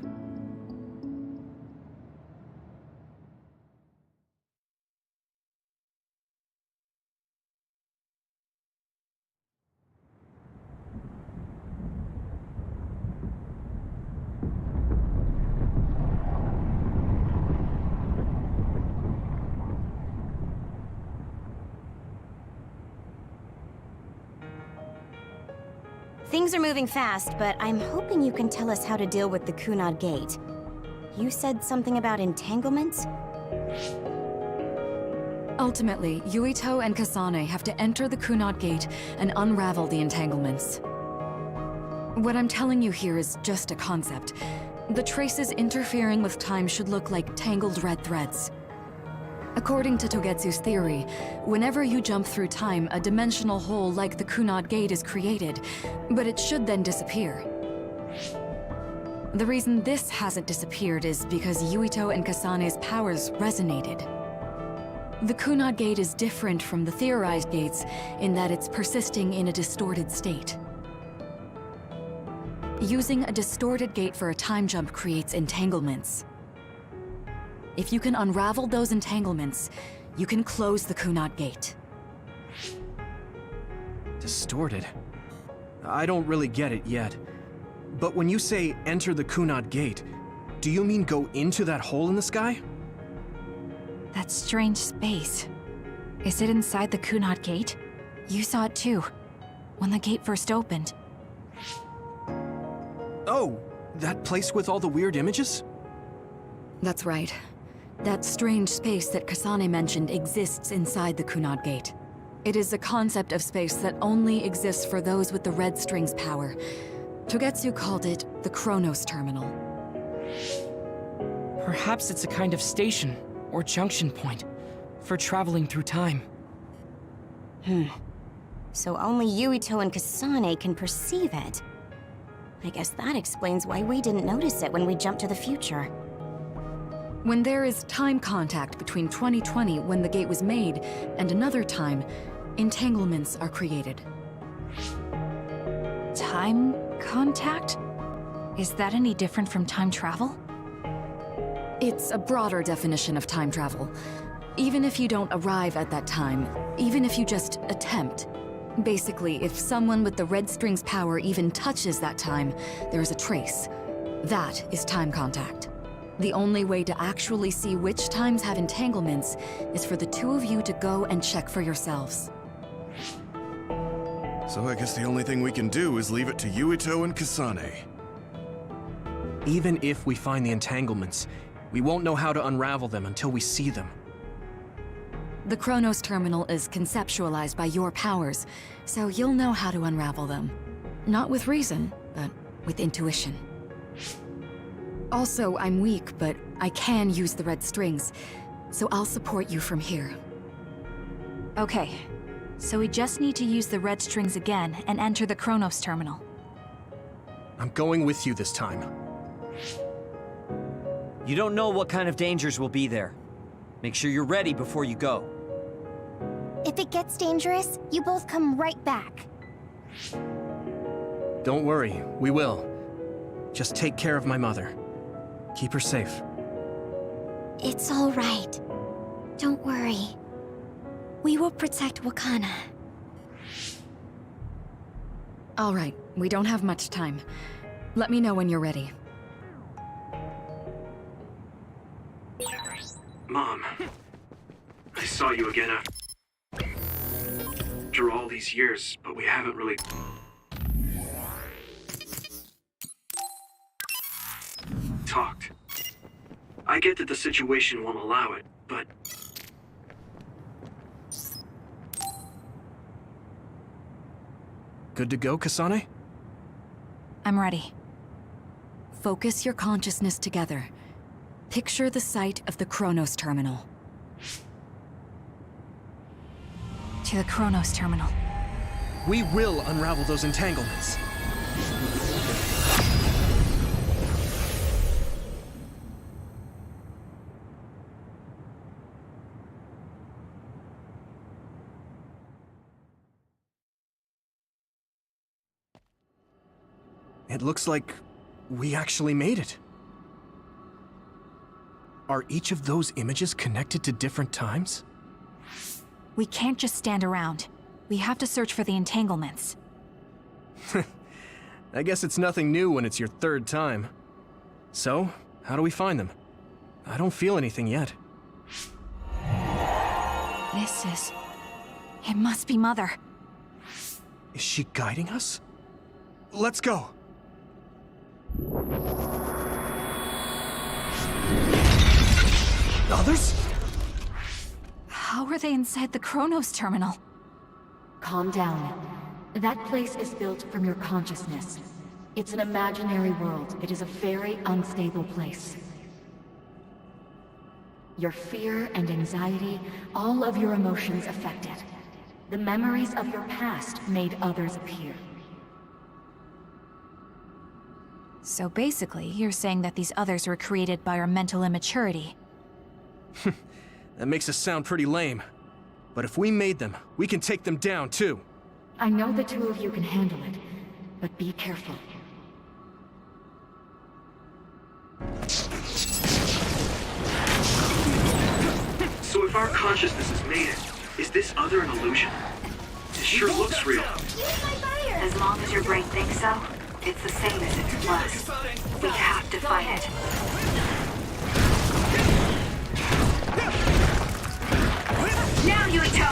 Things are moving fast, but I'm hoping you can tell us how to deal with the Kunad Gate. You said something about entanglements? Ultimately, Yuito and Kasane have to enter the Kunad Gate and unravel the entanglements. What I'm telling you here is just a concept. The traces interfering with time should look like tangled red threads. According to Togetsu's theory, whenever you jump through time, a dimensional hole like the Kunad Gate is created, but it should then disappear. The reason this hasn't disappeared is because Yuito and Kasane's powers resonated. The Kunad Gate is different from the theorized gates in that it's persisting in a distorted state. Using a distorted gate for a time jump creates entanglements. If you can unravel those entanglements, you can close the Kunad Gate. Distorted? I don't really get it yet. But when you say enter the Kunad Gate, do you mean go into that hole in the sky? That strange space. Is it inside the Kunad Gate? You saw it too, when the gate first opened. Oh, that place with all the weird images? That's right. That strange space that Kasane mentioned exists inside the Kunad Gate. It is a concept of space that only exists for those with the red string's power. Togetsu called it the Chronos Terminal. Perhaps it's a kind of station, or junction point, for traveling through time. So only Yuito and Kasane can perceive it. I guess that explains why we didn't notice it when we jumped to the future. When there is time contact between 2020, when the gate was made, and another time, entanglements are created. Time contact? Is that any different from time travel? It's a broader definition of time travel. Even if you don't arrive at that time, even if you just attempt, Basically, if someone with the red string's power even touches that time, there is a trace. That is time contact. The only way to actually see which times have entanglements is for the two of you to go and check for yourselves. So I guess the only thing we can do is leave it to Yuito and Kasane. Even if we find the entanglements, we won't know how to unravel them until we see them. The Chronos Terminal is conceptualized by your powers, so you'll know how to unravel them. Not with reason, but with intuition. Also, I'm weak, but I can use the red strings, so I'll support you from here. Okay, so we just need to use the red strings again and enter the Chronos Terminal. I'm going with you this time. You don't know what kind of dangers will be there. Make sure you're ready before you go. If it gets dangerous, you both come right back. Don't worry, we will. Just take care of my mother. Keep her safe. It's all right. Don't worry. We will protect Wakana. All right, we don't have much time. Let me know when you're ready. Mom, I saw you again after all these years, but we haven't really talked. I get that the situation won't allow it, but good to go, Kasane? I'm ready. Focus your consciousness together. Picture the site of the Chronos Terminal. To the Chronos Terminal. We will unravel those entanglements. It looks like we actually made it. Are each of those images connected to different times? We can't just stand around. We have to search for the entanglements. I guess it's nothing new when it's your third time. So, how do we find them? I don't feel anything yet. It must be Mother. Is she guiding us? Let's go! Others? How are they inside the Chronos Terminal? Calm down. That place is built from your consciousness. It's an imaginary world. It is a very unstable place. Your fear and anxiety, all of your emotions affected. The memories of your past made others appear. So basically, you're saying that these others were created by our mental immaturity. That makes us sound pretty lame. But if we made them, we can take them down too. I know the two of you can handle it, but be careful. so if our consciousness has made it, is this other an illusion? It sure looks real. As long as your brain thinks so, it's the same as if it was. We have to fight it. Now, Yuito!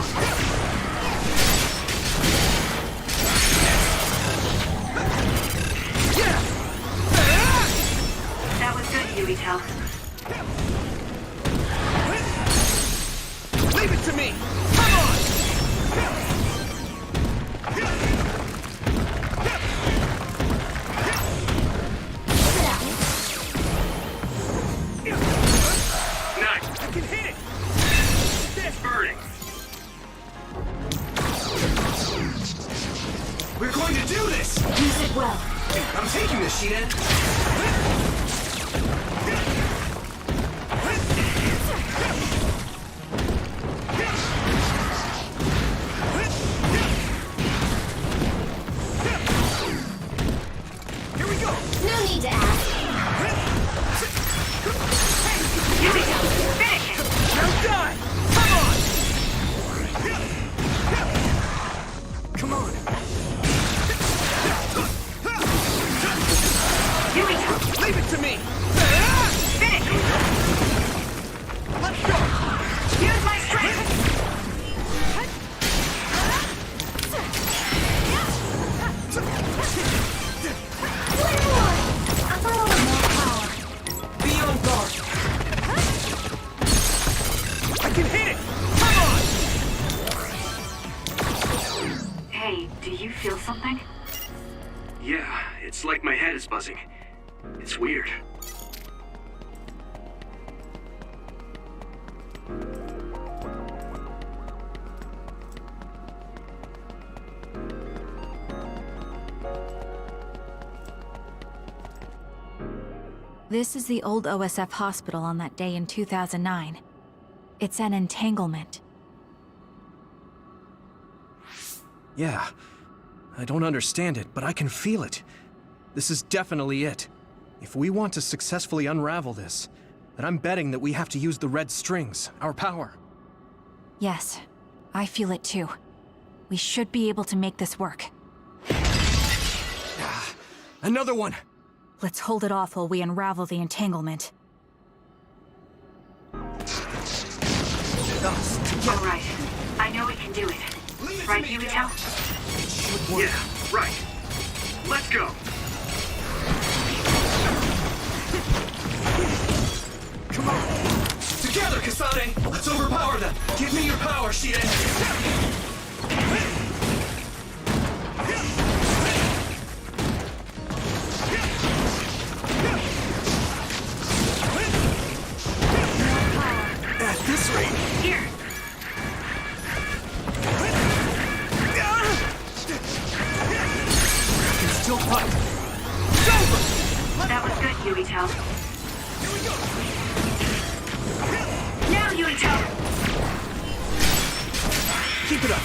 That was good, Yuito. Leave it to me! Come on! Nice! I can hit it! It's burning! We're going to do this! Use it well. I'm taking this, Shiden! No need to ask. Finish it! Now die! Come on! Come on! to me! Finish! Let's go! Use my strength! Be on guard! I can hit it! Come on! Hey, do you feel something? Yeah, it's like my head is buzzing. It's weird. This is the old OSF hospital on that day in 2009. It's an entanglement. Yeah. I don't understand it, but I can feel it. This is definitely it. If we want to successfully unravel this, then I'm betting that we have to use the red strings, our power. Yes, I feel it too. We should be able to make this work. Another one! Let's hold it off while we unravel the entanglement. Alright. I know we can do it. Right, Yuito? Yeah, right. Let's go. Come on! Together, Kasane! Let's overpower them! Give me your power, Shiden! At this rate... Here! I can still fight! It's over! That was good, Yuito. Now, Yuito! Keep it up!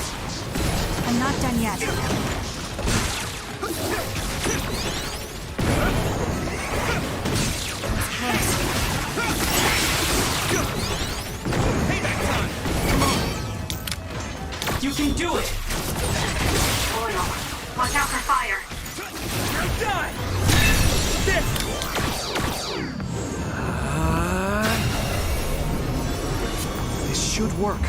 I'm not done yet. Payback time! Come on! You can do it! Oil. Watch out for fire. Die! This! This should work.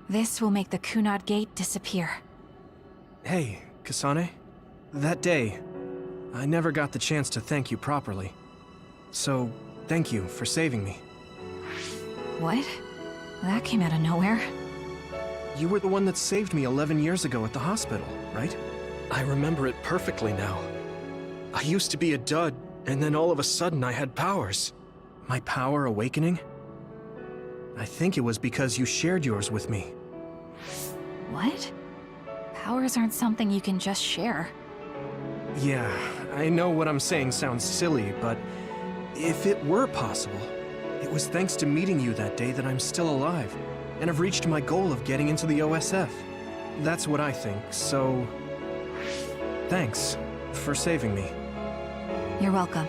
This will make the Kunad Gate disappear. Hey, Kasane. That day, I never got the chance to thank you properly. So, thank you for saving me. What? That came out of nowhere. You were the one that saved me 11 years ago at the hospital, right? I remember it perfectly now. I used to be a dud, and then all of a sudden I had powers. My power awakening? I think it was because you shared yours with me. What? Powers aren't something you can just share. Yeah, I know what I'm saying sounds silly, but if it were possible, it was thanks to meeting you that day that I'm still alive, and have reached my goal of getting into the OSF. That's what I think, so... thanks for saving me. You're welcome.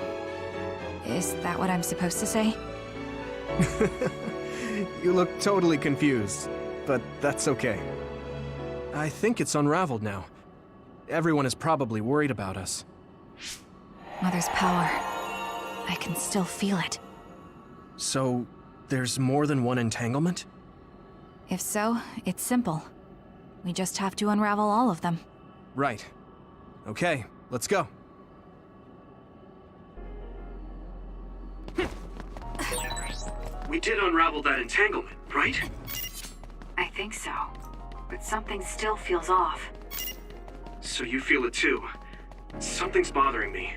Is that what I'm supposed to say? You look totally confused, but that's okay. I think it's unraveled now. Everyone is probably worried about us. Mother's power. I can still feel it. So, there's more than one entanglement? If so, it's simple. We just have to unravel all of them. Right. Okay, let's go. We did unravel that entanglement, right? I think so. But something still feels off. So you feel it too. Something's bothering me.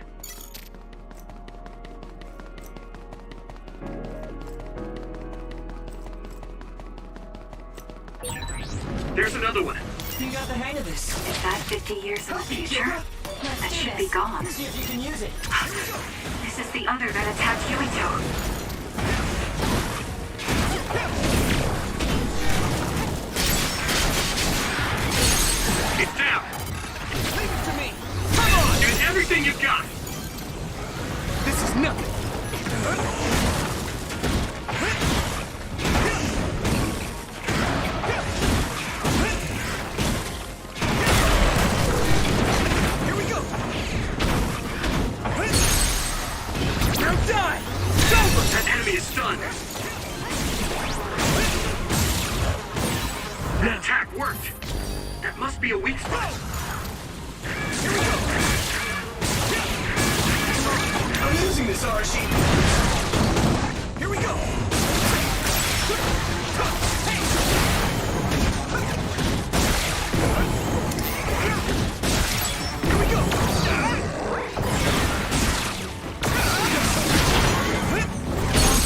There's another one. You got the hang of this. Is that 50 years in the future? That should be gone. See if you can use it. This is the other that attacked Yuito. It's down. Leave it to me. Come on! Give it everything you've got. This is nothing. must be a weak spot. Here we go! I'm using this Arashi! Here we go! Here we go!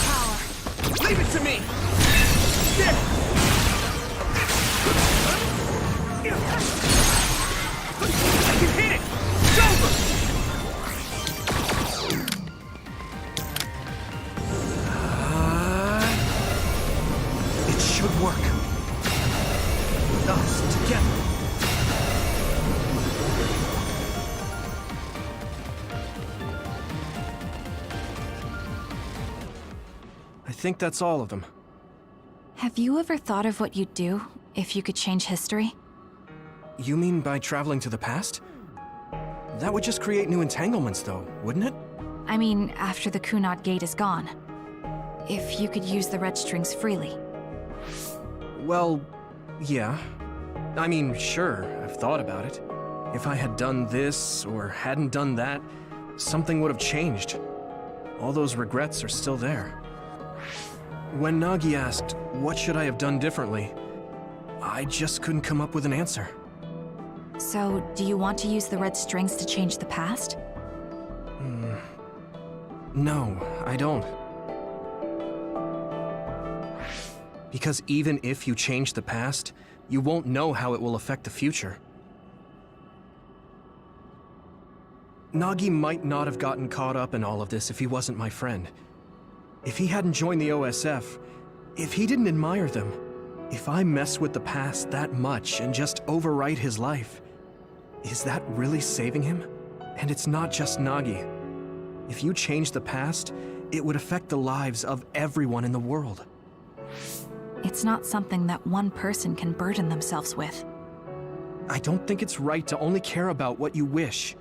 Power. Leave it to me! There! I can hit it! It's over! It should work. Us together. I think that's all of them. Have you ever thought of what you'd do if you could change history? You mean by traveling to the past? That would just create new entanglements, though, wouldn't it? I mean, after the Kunad Gate is gone. If you could use the red strings freely. Well, yeah. I mean, sure, I've thought about it. If I had done this, or hadn't done that, something would have changed. All those regrets are still there. When Nagi asked, what should I have done differently, I just couldn't come up with an answer. So, do you want to use the red strings to change the past? No, I don't. Because even if you change the past, you won't know how it will affect the future. Nagi might not have gotten caught up in all of this if he wasn't my friend. If he hadn't joined the OSF, if he didn't admire them, if I mess with the past that much and just overwrite his life, is that really saving him? And it's not just Nagi. If you change the past, it would affect the lives of everyone in the world. It's not something that one person can burden themselves with. I don't think it's right to only care about what you wish.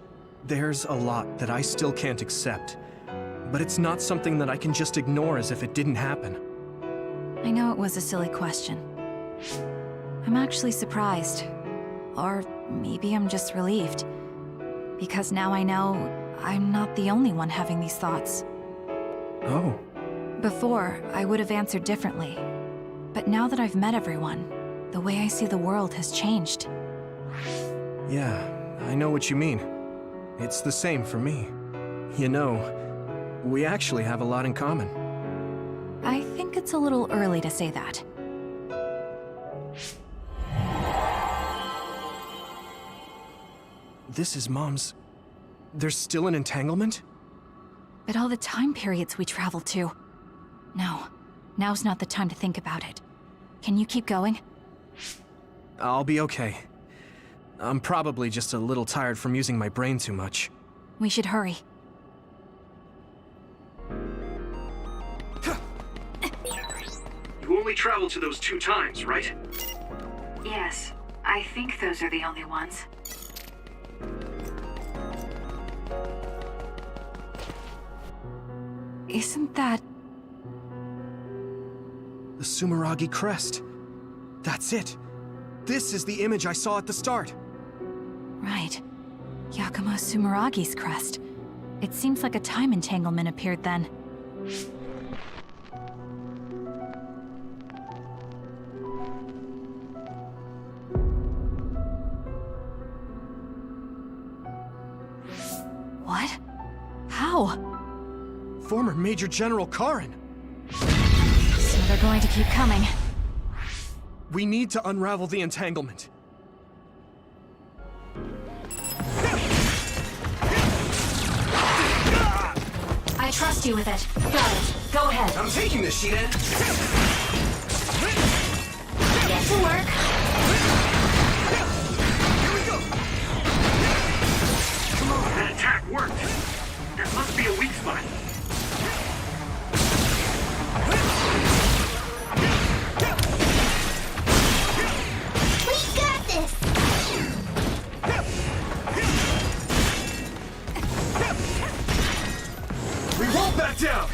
There's a lot that I still can't accept. But it's not something that I can just ignore as if it didn't happen. I know it was a silly question. I'm actually surprised. Or maybe I'm just relieved. Because now I know I'm not the only one having these thoughts. Oh. Before, I would have answered differently. But now that I've met everyone, the way I see the world has changed. Yeah, I know what you mean. It's the same for me. You know, we actually have a lot in common. I think it's a little early to say that. This is Mom's... There's still an entanglement? But all the time periods we traveled to. No, now's not the time to think about it. Can you keep going? I'll be okay. I'm probably just a little tired from using my brain too much. We should hurry. You only traveled to those 2 times, right? Yes, I think those are the only ones. Isn't that... The Sumeragi crest. That's it. This is the image I saw at the start. Right. Yakumo Sumeragi's crest. It seems like a time entanglement appeared then. What? How? Former Major General Karin. So they're going to keep coming. We need to unravel the entanglement. I trust you with it. Got it. Go ahead. I'm taking this, Shidan. Get to work. Here we go. Come on, that attack worked. That must be a weak spot. We got this! We won't back down!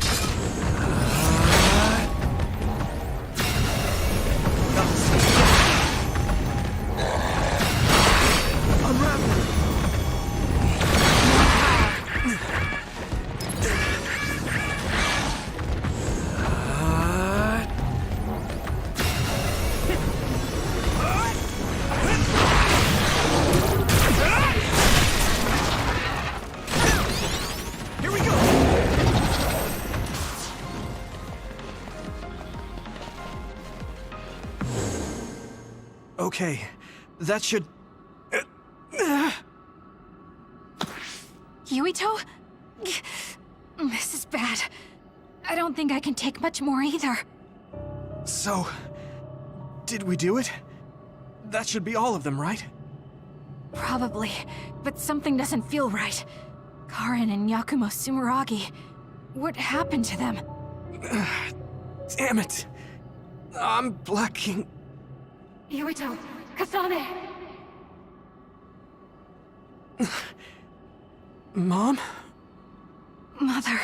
Okay, that should... Yuito? This is bad. I don't think I can take much more either. So, did we do it? That should be all of them, right? Probably, but something doesn't feel right. Karin and Yakumo Sumeragi. What happened to them? Damn it! I'm blacking... Yuito! Kasane! Mom? Mother...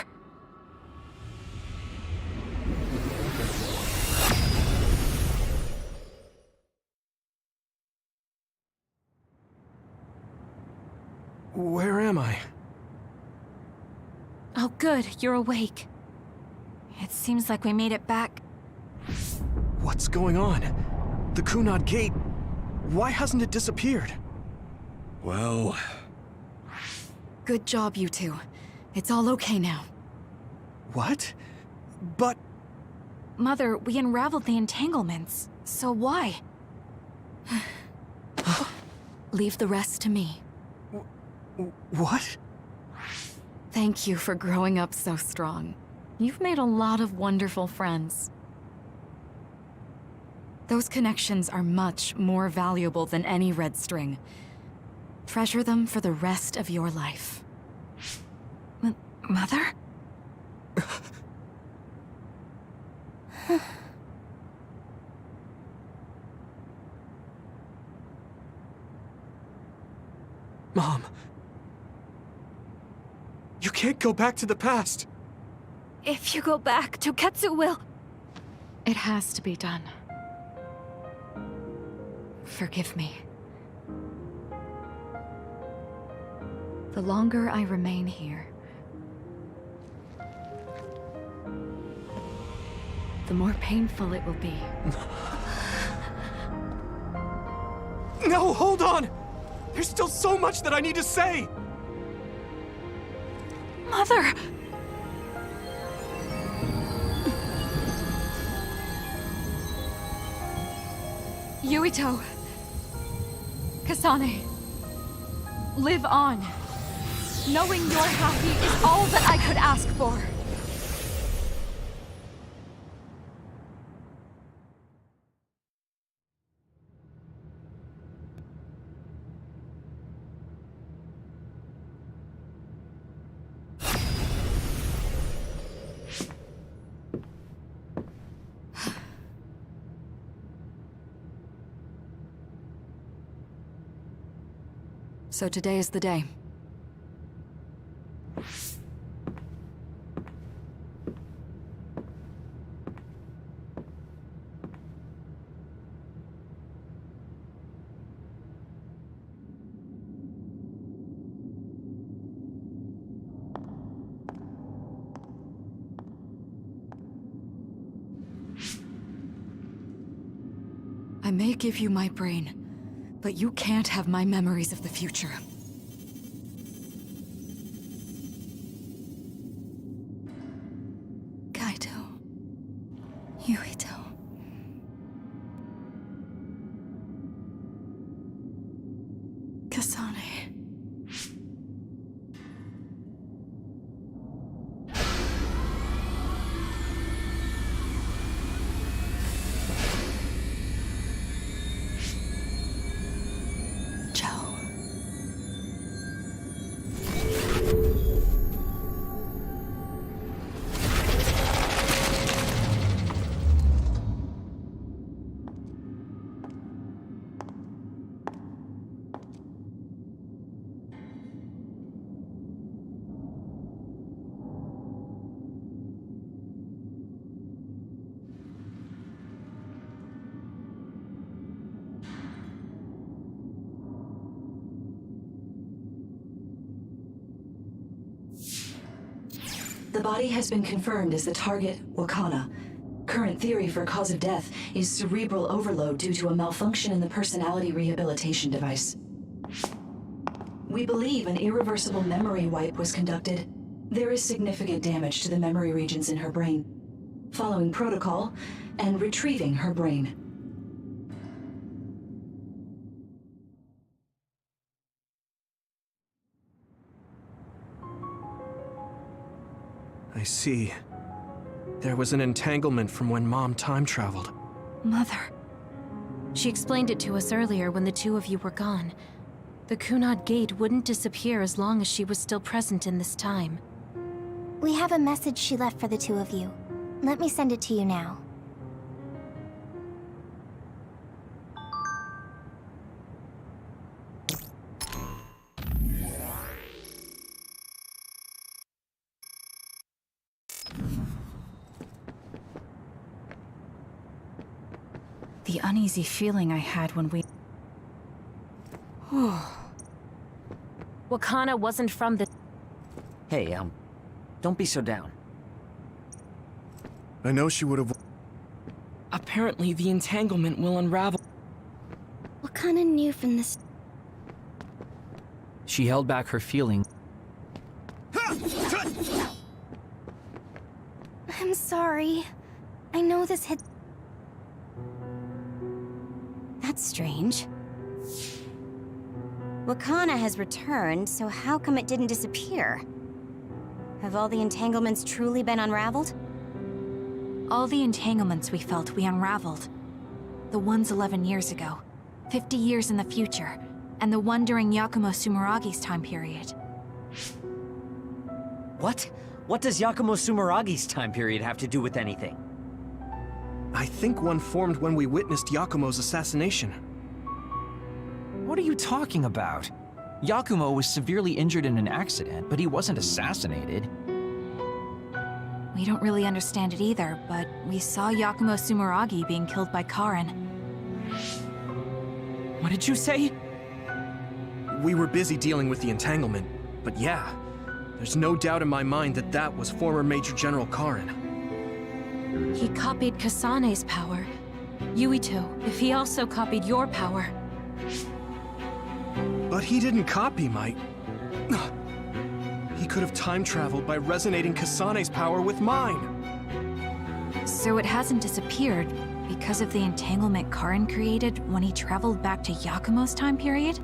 Where am I? Oh good, you're awake. It seems like we made it back. What's going on? The Kunad Gate... Why hasn't it disappeared? Well... Good job, you two. It's all okay now. What? But... Mother, we unraveled the entanglements. So why? Leave the rest to me. What? Thank you for growing up so strong. You've made a lot of wonderful friends. Those connections are much more valuable than any red string. Treasure them for the rest of your life. Mother? Mom. You can't go back to the past. If you go back, Toketsu will... It has to be done. Forgive me. The longer I remain here, the more painful it will be. No, hold on! There's still so much that I need to say! Mother! Yuito. Kasane. Live on. Knowing you're happy is all that I could ask for. So today is the day. I may give you my brain, but you can't have my memories of the future. Kaito. Yuito. Kasane. The body has been confirmed as the target, Wakana. Current theory for cause of death is cerebral overload due to a malfunction in the personality rehabilitation device. We believe an irreversible memory wipe was conducted. There is significant damage to the memory regions in her brain. Following protocol and retrieving her brain. I see. There was an entanglement from when Mom time traveled. Mother. She explained it to us earlier when the two of you were gone. The Kunad Gate wouldn't disappear as long as she was still present in this time. We have a message she left for the two of you. Let me send it to you now. The uneasy feeling I had when we... Wakana wasn't from the... Hey, don't be so down. I know she would have... Apparently, the entanglement will unravel. Wakana knew from the... She held back her feeling. I'm sorry. I know this had... That's strange. Wakana has returned, so how come it didn't disappear? Have all the entanglements truly been unraveled? All the entanglements we felt we unraveled. The ones 11 years ago, 50 years in the future, and the one during Yakumo Sumeragi's time period. What? What does Yakumo Sumeragi's time period have to do with anything? I think one formed when we witnessed Yakumo's assassination. What are you talking about? Yakumo was severely injured in an accident, but he wasn't assassinated. We don't really understand it either, but we saw Yakumo Sumeragi being killed by Karin. What did you say? We were busy dealing with the entanglement, but yeah, there's no doubt in my mind that that was former Major General Karin. He copied Kasane's power. Yuito, if he also copied your power. But he didn't copy my... He could have time-traveled by resonating Kasane's power with mine. So it hasn't disappeared because of the entanglement Karin created when he traveled back to Yakumo's time period?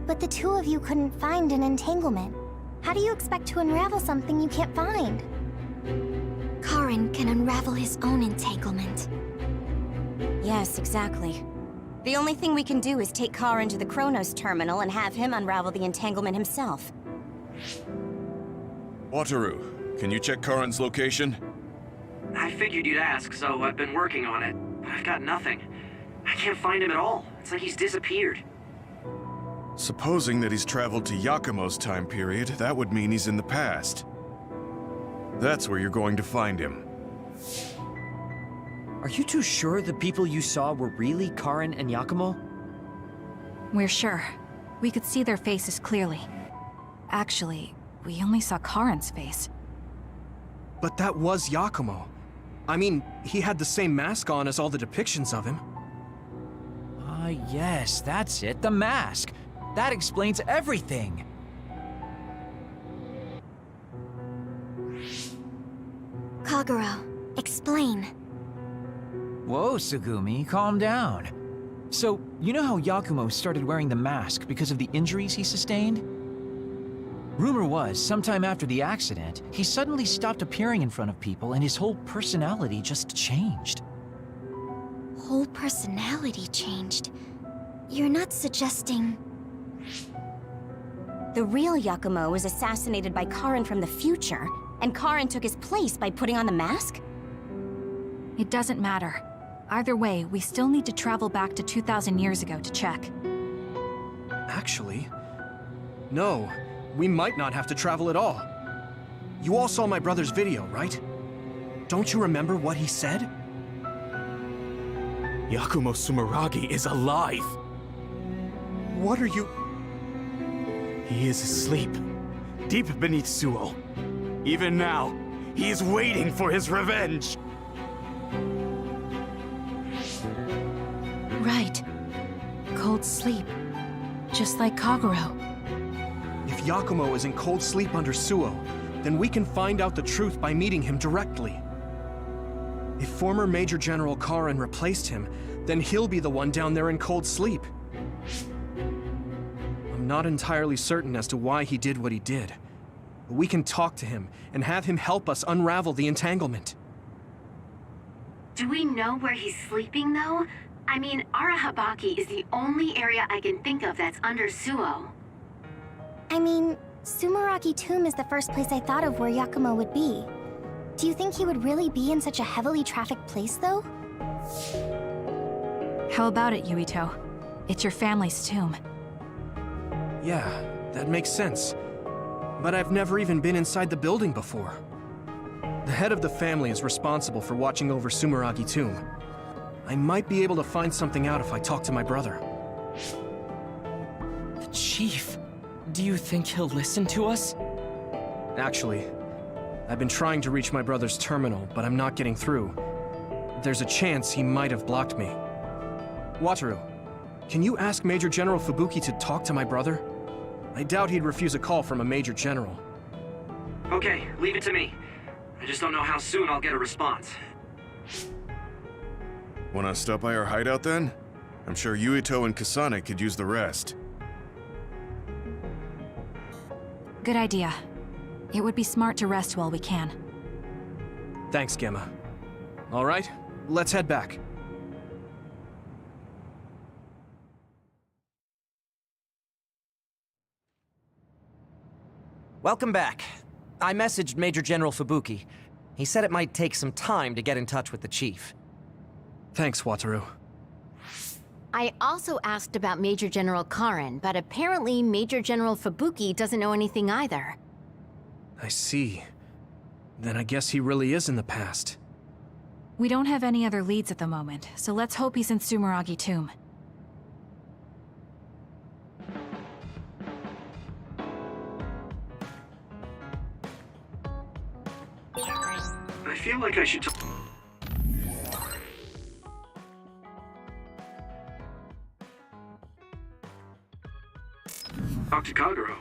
But the two of you couldn't find an entanglement. How do you expect to unravel something you can't find? Karin can unravel his own entanglement. Yes, exactly. The only thing we can do is take Karin to the Chronos terminal and have him unravel the entanglement himself. Wataru, can you check Karin's location? I figured you'd ask, so I've been working on it. But I've got nothing. I can't find him at all. It's like he's disappeared. Supposing that he's traveled to Yakumo's time period, that would mean he's in the past. That's where you're going to find him. Are you too sure the people you saw were really Karin and Yakumo? We're sure. We could see their faces clearly. Actually, we only saw Karin's face. But that was Yakumo. I mean, he had the same mask on as all the depictions of him. Yes, that's it, the mask. That explains everything. Kagero, explain. Whoa, Tsugumi, calm down. So, you know how Yakumo started wearing the mask because of the injuries he sustained? Rumor was, sometime after the accident, he suddenly stopped appearing in front of people and his whole personality just changed. Whole personality changed? You're not suggesting... The real Yakumo was assassinated by Karin from the future, and Karin took his place by putting on the mask? It doesn't matter. Either way, we still need to travel back to 2,000 years ago to check. Actually, no. We might not have to travel at all. You all saw my brother's video, right? Don't you remember what he said? Yakumo Sumeragi is alive! What are you... He is asleep, deep beneath Suo. Even now, he is waiting for his revenge! Right. Cold sleep. Just like Kagero. If Yakumo is in cold sleep under Suo, then we can find out the truth by meeting him directly. If former Major General Karin replaced him, then he'll be the one down there in cold sleep. I'm not entirely certain as to why he did what he did, We can talk to him and have him help us unravel the entanglement. Do we know where he's sleeping, though? I mean, Arahabaki is the only area I can think of that's under Suo. I mean, Sumeragi Tomb is the first place I thought of where Yakumo would be. Do you think he would really be in such a heavily trafficked place, though? How about it, Yuito? It's your family's tomb. Yeah, that makes sense. But I've never even been inside the building before. The head of the family is responsible for watching over Sumeragi Tomb. I might be able to find something out if I talk to my brother. The Chief. Do you think he'll listen to us? Actually, I've been trying to reach my brother's terminal, but I'm not getting through. There's a chance he might have blocked me. Wataru, can you ask Major General Fubuki to talk to my brother? I doubt he'd refuse a call from a Major General. Okay, leave it to me. I just don't know how soon I'll get a response. Wanna stop by our hideout then? I'm sure Yuito and Kasane could use the rest. Good idea. It would be smart to rest while we can. Thanks, Gemma. All right, let's head back. Welcome back. I messaged Major General Fubuki. He said it might take some time to get in touch with the Chief. Thanks, Wataru. I also asked about Major General Karen, but apparently Major General Fubuki doesn't know anything either. I see. Then I guess he really is in the past. We don't have any other leads at the moment, so let's hope he's in Sumeragi Tomb. I feel like I should talk to Kagero.